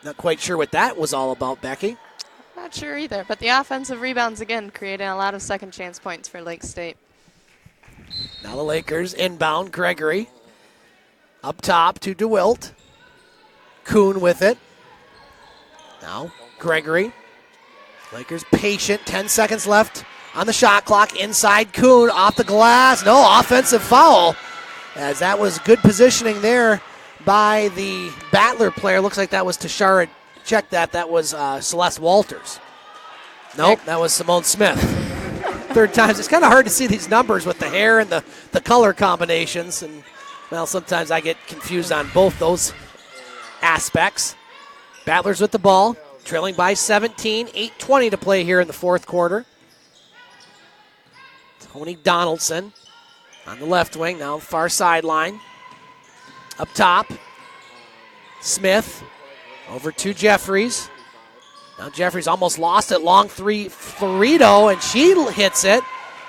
Not quite sure what that was all about, Becky. Not sure either, but the offensive rebounds, again, creating a lot of second chance points for Lake State. Now the Lakers inbound, Gregory. Up top to DeWilt. Kuhn with it. Now Gregory. Lakers patient, 10 seconds left on the shot clock. Inside Kuhn, off the glass. No, offensive foul. As that was good positioning there by the Battler player. Looks like that was Tashara. Check that. That was Celeste Walters. Nope, that was Simone Smith. Third time. It's kind of hard to see these numbers with the hair and the color combinations. And, well, sometimes I get confused on both those aspects. Battlers with the ball. Trailing by 17, 8:20 to play here in the fourth quarter. Tony Donaldson on the left wing, now far sideline. Up top, Smith over to Jeffries. Now Jeffries almost lost it, long three, Florido, and she hits it.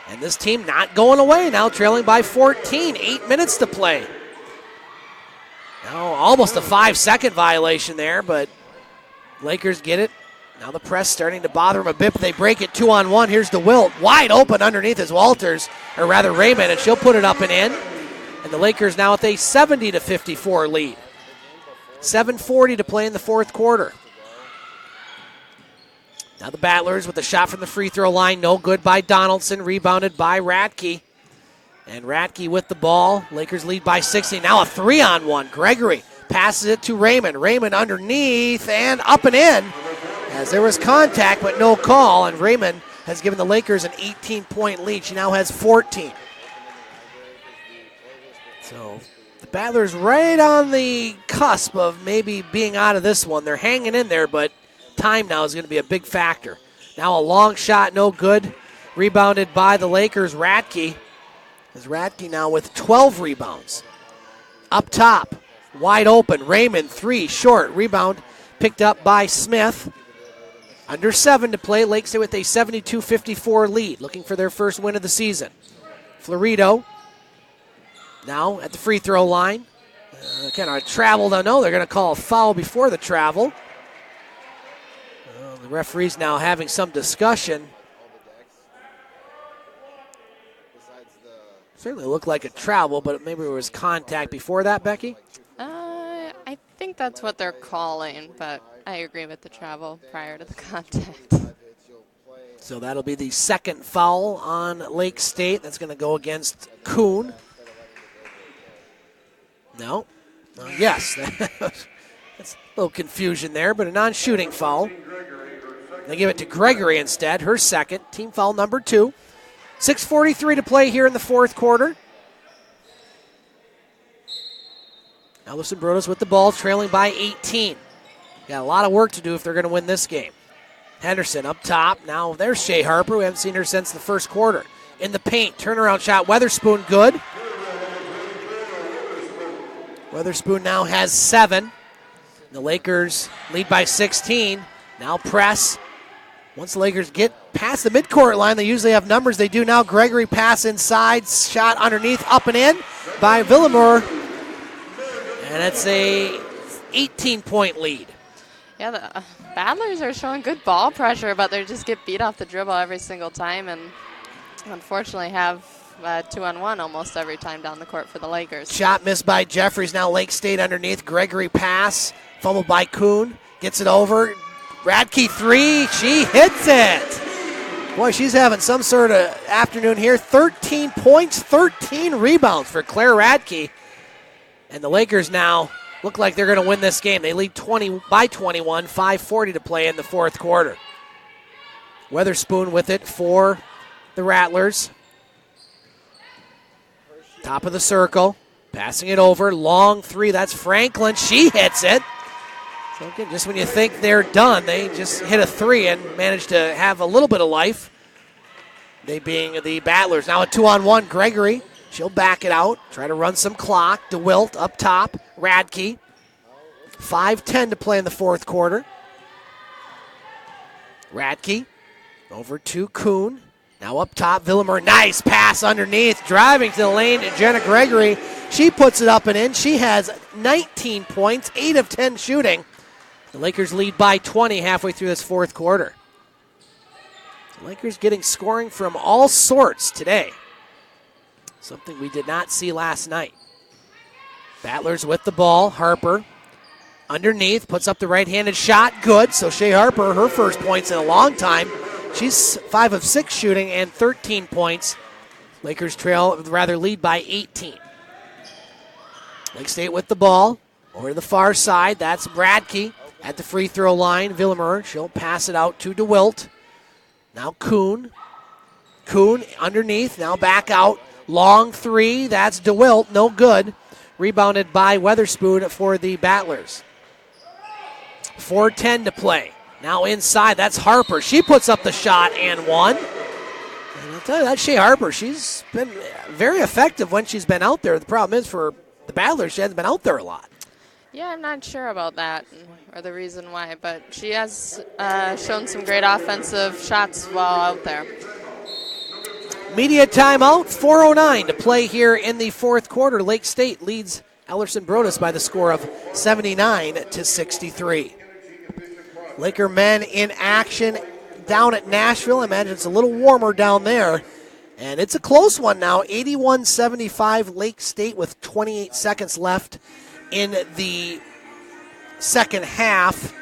And this team not going away, now trailing by 14, 8 minutes to play. Now almost a 5-second violation there, but Lakers get it. Now the press starting to bother them a bit, but they break it 2-on-1. Here's DeWilt, wide open underneath is Walters, or rather Raymond, and she'll put it up and in. And the Lakers now with a 70-54 lead. 7:40 to play in the fourth quarter. Now the Battlers with the shot from the free throw line, no good by Donaldson, rebounded by Ratke. And Ratke with the ball. Lakers lead by 16. Now a 3-on-1. Gregory passes it to Raymond. Raymond underneath and up and in. As there was contact but no call, and Raymond has given the Lakers an 18-point lead. She now has 14. So the Battlers right on the cusp of maybe being out of this one. They're hanging in there, but time now is going to be a big factor. Now a long shot, no good. Rebounded by the Lakers, Ratke. As Ratke now with 12 rebounds. Up top, wide open. Raymond, 3, short. Rebound picked up by Smith. Under 7 to play. Lake State with a 72-54 lead. Looking for their first win of the season. Florido now at the free throw line. Kind of traveled. I know they're going to call a foul before the travel. The referee's now having some discussion. Certainly looked like a travel, but maybe there was contact before that, Becky? I think that's what they're calling, but I agree with the travel prior to the contact. So that'll be the second foul on Lake State. That's going to go against Kuhn. No. Yes. That's a little confusion there, but a non-shooting foul. They give it to Gregory instead, her second. Team foul number 2. 6:43 to play here in the fourth quarter. Alderson Broaddus with the ball, trailing by 18. Got a lot of work to do if they're going to win this game. Henderson up top. Now there's Shea Harper. We haven't seen her since the first quarter. In the paint, turnaround shot. Weatherspoon good. Weatherspoon now has 7. The Lakers lead by 16. Now press. Once the Lakers get past the midcourt line, they usually have numbers. They do now. Gregory pass inside, shot underneath, up and in by Villamore. And it's a 18-point lead. Yeah, the Battlers are showing good ball pressure, but they just get beat off the dribble every single time. And unfortunately have 2-on-1 almost every time down the court for the Lakers. Shot missed by Jeffries. Now Lake State underneath. Gregory pass. Fumbled by Kuhn. Gets it over. Radke three. She hits it. Boy, she's having some sort of afternoon here. 13 points, 13 rebounds for Claire Radke. And the Lakers now look like they're going to win this game. They lead 20 by 21, 5:40 to play in the fourth quarter. Weatherspoon with it for the Rattlers. Top of the circle, passing it over, long three, that's Franklin, she hits it. So again, just when you think they're done, they just hit a three and managed to have a little bit of life. They being the Battlers. Now a 2-on-1, Gregory, she'll back it out, try to run some clock. DeWilt up top, Radke. 5:10 to play in the fourth quarter. Radke over to Kuhn. Now up top, Villamur, nice pass underneath, driving to the lane to Jenna Gregory. She puts it up and in. She has 19 points, 8 of 10 shooting. The Lakers lead by 20 halfway through this fourth quarter. The Lakers getting scoring from all sorts today. Something we did not see last night. Battlers with the ball, Harper underneath, puts up the right-handed shot, good. So Shea Harper, her first points in a long time. She's 5 of 6 shooting and 13 points. Lakers lead by 18. Lake State with the ball. Over to the far side. That's Radke at the free throw line. Villamur, she'll pass it out to DeWilt. Now Kuhn. Kuhn underneath, now back out. Long three, that's DeWilt, no good. Rebounded by Weatherspoon for the Battlers. 4:10 to play. Now inside, that's Harper. She puts up the shot and one. And I'll tell you, that's Shea Harper. She's been very effective when she's been out there. The problem is for the Battlers, she hasn't been out there a lot. Yeah, I'm not sure about that or the reason why, but she has shown some great offensive shots while out there. Media timeout, 4:09 to play here in the fourth quarter. Lake State leads Alderson Broaddus by the score of 79-63. Laker men in action down at Nashville. I imagine it's a little warmer down there. And it's a close one now, 81-75 Lake State with 28 seconds left in the second half.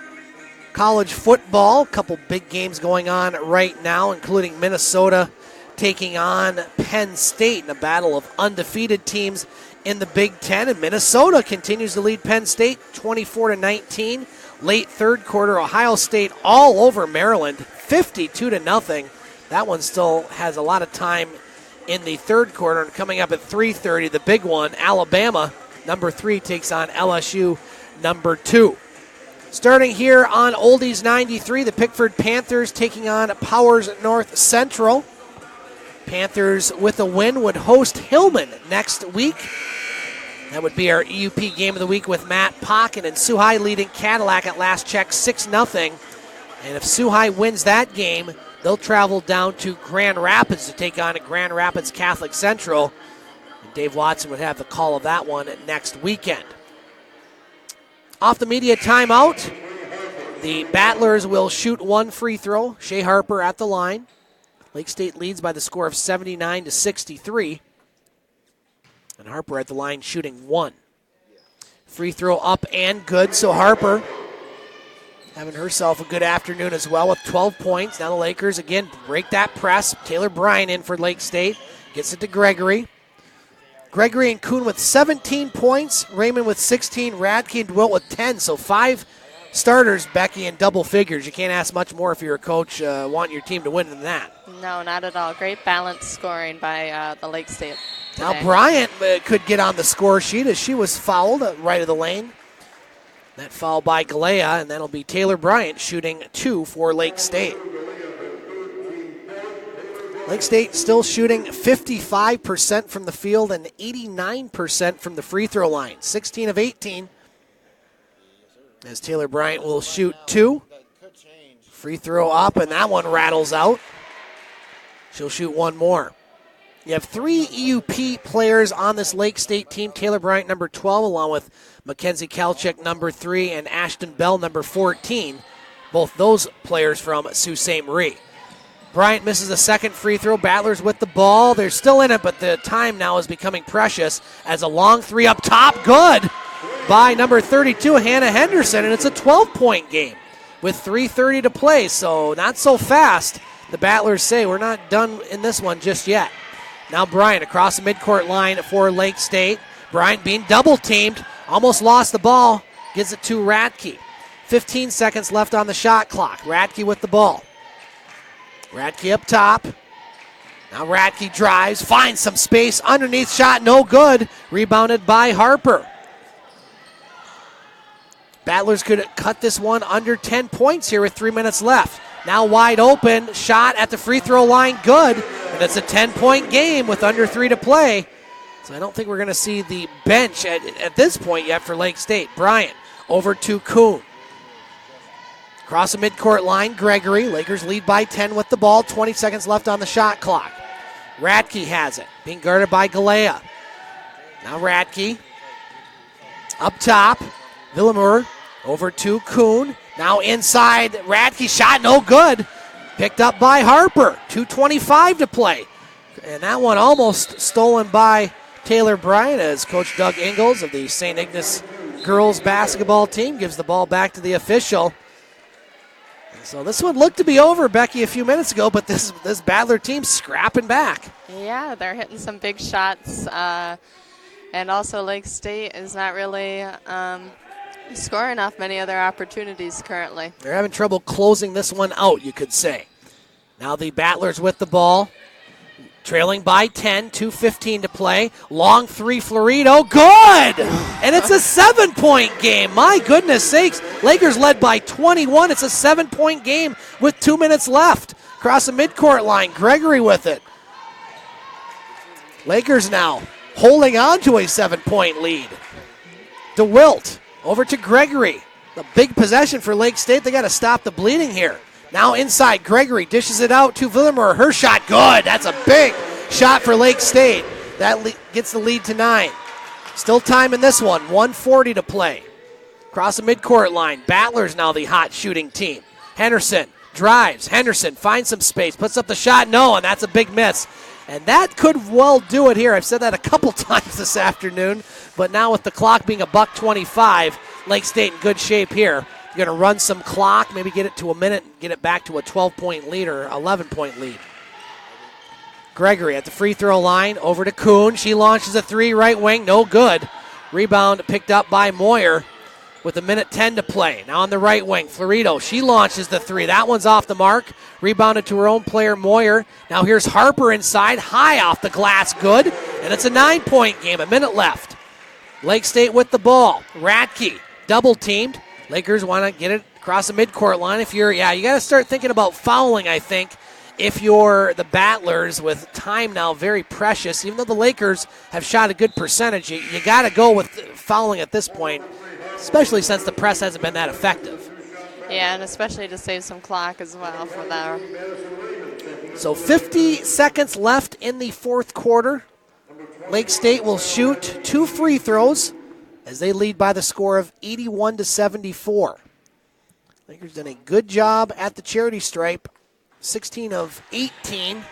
College football, a couple big games going on right now, including Minnesota taking on Penn State in a battle of undefeated teams in the Big Ten. And Minnesota continues to lead Penn State 24-19. Late third quarter, Ohio State all over Maryland, 52-0. That one still has a lot of time in the third quarter. And coming up at 3:30, the big one, Alabama, number 3, takes on LSU, number 2. Starting here on Oldies 93, the Pickford Panthers taking on Powers North Central. Panthers with a win would host Hillman next week. That would be our EUP game of the week with Matt Pocken and Sioux High leading Cadillac at last check 6-0. And if Sioux High wins that game, they'll travel down to Grand Rapids to take on Grand Rapids Catholic Central. And Dave Watson would have the call of that one next weekend. Off the media timeout, the Battlers will shoot one free throw. Shea Harper at the line. Lake State leads by the score of 79-63. And Harper at the line shooting one. Free throw up and good. So Harper having herself a good afternoon as well with 12 points. Now the Lakers again break that press. Taylor Bryan in for Lake State. Gets it to Gregory. Gregory and Kuhn with 17 points. Raymond with 16. Radke and DeWilt with 10. So 5 starters, Becky, in double figures. You can't ask much more if you're a coach wanting your team to win than that. No, not at all. Great balanced scoring by the Lake State today. Now Bryant could get on the score sheet as she was fouled right of the lane. That foul by Galea, and that'll be Taylor Bryant shooting 2 for Lake State. Lake State still shooting 55% from the field and 89% from the free throw line. 16 of 18 as Taylor Bryant will shoot 2. Free throw up, and that one rattles out. She'll shoot one more. You have 3 EUP players on this Lake State team. Taylor Bryant, number 12, along with Mackenzie Kalchik, number 3, and Ashton Bell, number 14. Both those players from Sault Ste. Marie. Bryant misses a second free throw. Battlers with the ball. They're still in it, but the time now is becoming precious as a long three up top. Good by number 32, Hannah Henderson, and it's a 12-point game with 3:30 to play, so not so fast. The Battlers say we're not done in this one just yet. Now Bryant across the midcourt line for Lake State. Bryant being double-teamed, almost lost the ball, gives it to Radke. 15 seconds left on the shot clock. Radke with the ball. Radke up top. Now Radke drives, finds some space underneath, shot no good. Rebounded by Harper. Battlers could cut this one under 10 points here with 3 minutes left. Now wide open, shot at the free throw line, good. And it's a 10-point game with under 3 to play. So I don't think we're going to see the bench at this point yet for Lake State. Bryant over to Kuhn. Across the midcourt line, Gregory. Lakers lead by 10 with the ball. 20 seconds left on the shot clock. Radke has it, being guarded by Galea. Now Radke up top. Villamur over to Kuhn. Now inside, Radke shot no good. Picked up by Harper. 2:25 to play. And that one almost stolen by Taylor Bryant as Coach Doug Ingalls of the St. Ignace girls basketball team gives the ball back to the official. So this one looked to be over, Becky, a few minutes ago, but this Battler team scrapping back. Yeah, they're hitting some big shots. And also Lake State is not really scoring off many other opportunities currently. They're having trouble closing this one out, you could say. Now the Battlers with the ball. Trailing by 10, 2:15 to play. Long three, Florido, good! And it's a 7-point game. My goodness sakes. Lakers led by 21. It's a 7-point game with 2 minutes left. Across the midcourt line, Gregory with it. Lakers now holding on to a 7-point lead. DeWilt over to Gregory. The big possession for Lake State. They got to stop the bleeding here. Now inside, Gregory dishes it out to Villamur. Her shot, good. That's a big shot for Lake State. That gets the lead to 9. Still time in this one, 1:40 to play. Across the midcourt line, Battlers now the hot shooting team. Henderson drives. Henderson finds some space, puts up the shot, no, and that's a big miss. And that could well do it here. I've said that a couple times this afternoon, but now with the clock being $1:25, Lake State in good shape here. You're going to run some clock, maybe get it to a minute, and get it back to a 12-point lead or 11-point lead. Gregory at the free throw line, over to Kuhn. She launches a three, right wing, no good. Rebound picked up by Moyer with 1:10 to play. Now on the right wing, Florido, she launches the three. That one's off the mark. Rebounded to her own player, Moyer. Now here's Harper inside, high off the glass, good. And it's a 9-point game, 1 minute left. Lake State with the ball. Radke double teamed. Lakers want to get it across the midcourt line. You got to start thinking about fouling, I think, if you're the Battlers with time now very precious. Even though the Lakers have shot a good percentage, you got to go with fouling at this point, especially since the press hasn't been that effective. Yeah, and especially to save some clock as well for that. So 50 seconds left in the fourth quarter. Lake State will shoot 2 free throws as they lead by the score of 81-74. Lakers done a good job at the charity stripe. 16 of 18.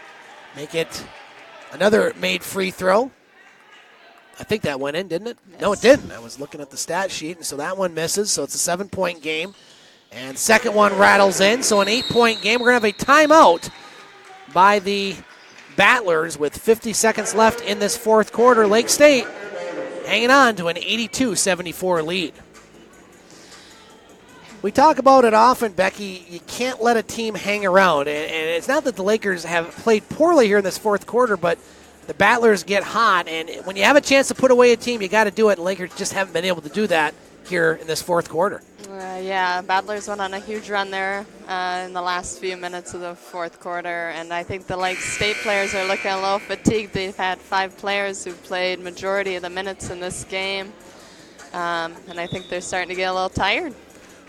Make it another made free throw. I think that went in, didn't it? Yes. No, it didn't. I was looking at the stat sheet, and so that one misses. So it's a 7-point game. And second one rattles in. So an 8-point game. We're going to have a timeout by the Battlers with 50 seconds left in this fourth quarter. Lake State hanging on to an 82-74 lead. We talk about it often, Becky. You can't let a team hang around. And it's not that the Lakers have played poorly here in this fourth quarter, but the Battlers get hot. And when you have a chance to put away a team, you got to do it. And Lakers just haven't been able to do that here in this fourth quarter. Yeah, Battlers went on a huge run there in the last few minutes of the fourth quarter, and I think the Lake State players are looking a little fatigued. They've had 5 players who played majority of the minutes in this game, and I think they're starting to get a little tired.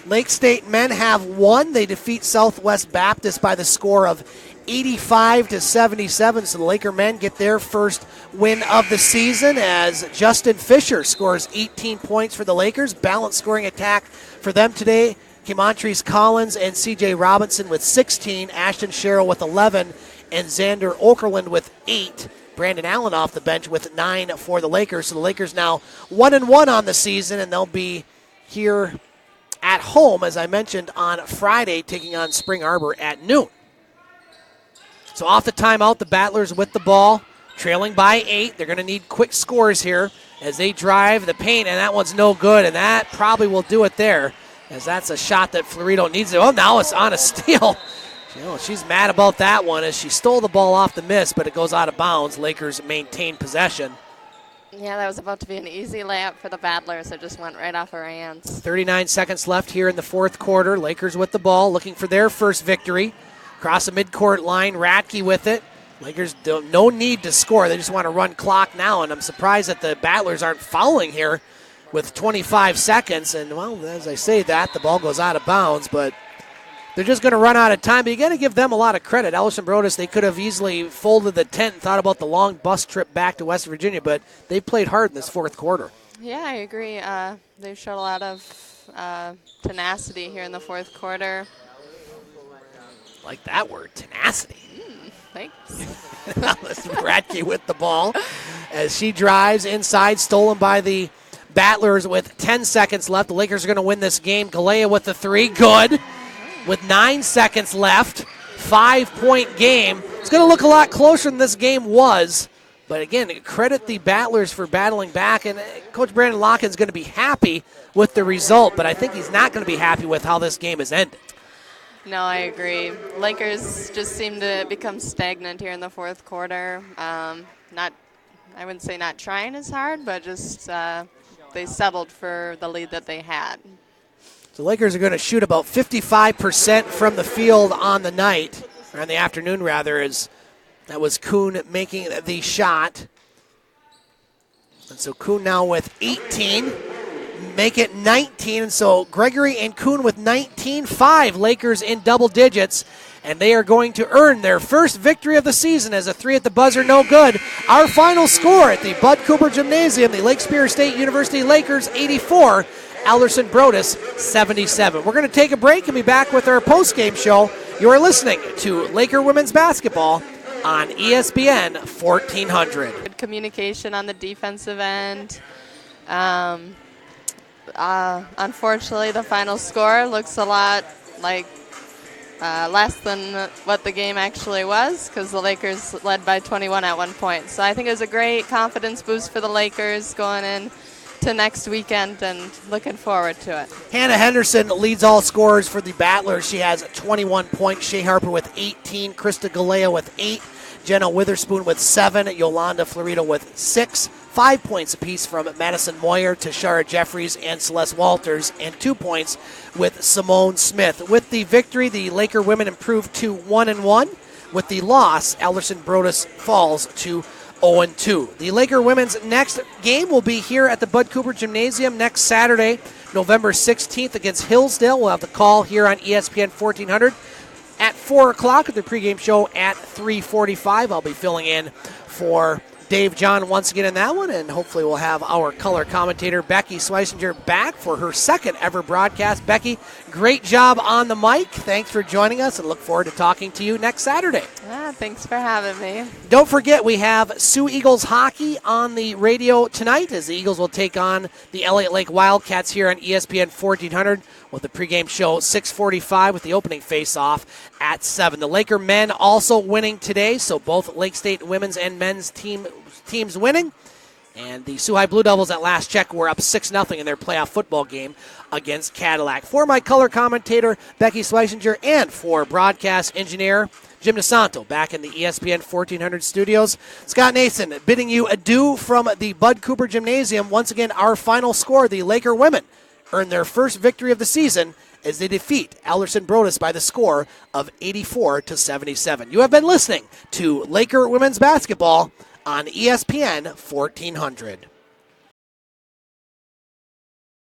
Lake State men have won. They defeat Southwest Baptist by the score of 85-77. So the Laker men get their first win of the season as Justin Fisher scores 18 points for the Lakers. Balanced scoring attack for them today Kemontrese Collins and C.J. Robinson with 16, Ashton Sherrill with 11, and Xander Okerlund with 8. Brandon Allen off the bench with 9 for the Lakers. So the Lakers now 1-1 on the season, and they'll be here at home, as I mentioned, on Friday, taking on Spring Arbor at noon. So off the timeout, the Battlers with the ball, trailing by 8. They're going to need quick scores here as they drive the paint, and that one's no good, and that probably will do it there, as that's a shot that Florito needs. Oh, now it's on a steal. She's mad about that one as she stole the ball off the miss, but it goes out of bounds. Lakers maintain possession. Yeah, that was about to be an easy layup for the Battlers. It just went right off her hands. 39 seconds left here in the fourth quarter. Lakers with the ball, looking for their first victory. Across the midcourt line, Radke with it. Lakers no need to score. They just want to run clock now, and I'm surprised that the Battlers aren't fouling here with 25 seconds. And, well, as I say that, the ball goes out of bounds, but they're just going to run out of time. But you got to give them a lot of credit. Alderson Broaddus, they could have easily folded the tent and thought about the long bus trip back to West Virginia, but they played hard in this fourth quarter. Yeah, I agree. They showed a lot of tenacity here in the fourth quarter. Like that word, tenacity. Thanks. Radke with the ball as she drives inside, stolen by the Battlers with 10 seconds left. The Lakers are going to win this game. Galea with the 3, good. With 9 seconds left, 5-point game. It's going to look a lot closer than this game was. But again, credit the Battlers for battling back. And Coach Brandon Locken's going to be happy with the result, but I think he's not going to be happy with how this game has ended. No, I agree. Lakers just seem to become stagnant here in the fourth quarter. I wouldn't say not trying as hard, but just they settled for the lead that they had. The Lakers are going to shoot about 55% from the field on the night, or on the afternoon rather, as that was Kuhn making the shot. And so Kuhn now with 18, make it 19. And so Gregory and Kuhn with 19, 5 Lakers in double digits. And they are going to earn their first victory of the season as a 3 at the buzzer, no good. Our final score at the Bud Cooper Gymnasium, the Lake Superior State University Lakers 84, Alderson Broaddus 77. We're going to take a break and be back with our post-game show. You are listening to Laker Women's Basketball on ESPN 1400. Good communication on the defensive end. Unfortunately, the final score looks a lot like less than what the game actually was, because the Lakers led by 21 at one point. So I think it was a great confidence boost for the Lakers going in to next weekend, and looking forward to it. Hannah Henderson leads all scorers for the Battlers. She has 21 points. Shea Harper with 18. Krista Galea with 8. Jenna Witherspoon with 7. Yolanda Florito with 6. 5 points apiece from Madison Moyer, Tashara Jeffries, and Celeste Walters, and 2 points with Simone Smith. With the victory, the Laker women improved to 1-1. With the loss, Alderson Broaddus falls to 0-2. The Laker women's next game will be here at the Bud Cooper Gymnasium next Saturday, November 16th against Hillsdale. We'll have the call here on ESPN 1400 at 4 o'clock at the pregame show at 3:45. I'll be filling in for Dave John once again in that one, and hopefully we'll have our color commentator Becky Schwesinger back for her second ever broadcast. Becky, great job on the mic. Thanks for joining us, and look forward to talking to you next Saturday. Thanks for having me. Don't forget, we have Sioux Eagles hockey on the radio tonight as the Eagles will take on the Elliott Lake Wildcats here on ESPN 1400 with the pregame show 6:45 with the opening face-off at 7. The Laker men also winning today, so both Lake State women's and men's teams winning. And the Sioux High Blue Devils at last check were up 6-0 in their playoff football game against Cadillac. For my color commentator, Becky Schwesinger, and for broadcast engineer Jim DeSanto back in the ESPN 1400 studios, Scott Nason bidding you adieu from the Bud Cooper Gymnasium. Once again, our final score, the Laker women earn their first victory of the season as they defeat Alderson Broaddus by the score of 84-77. You have been listening to Laker Women's Basketball on ESPN 1400.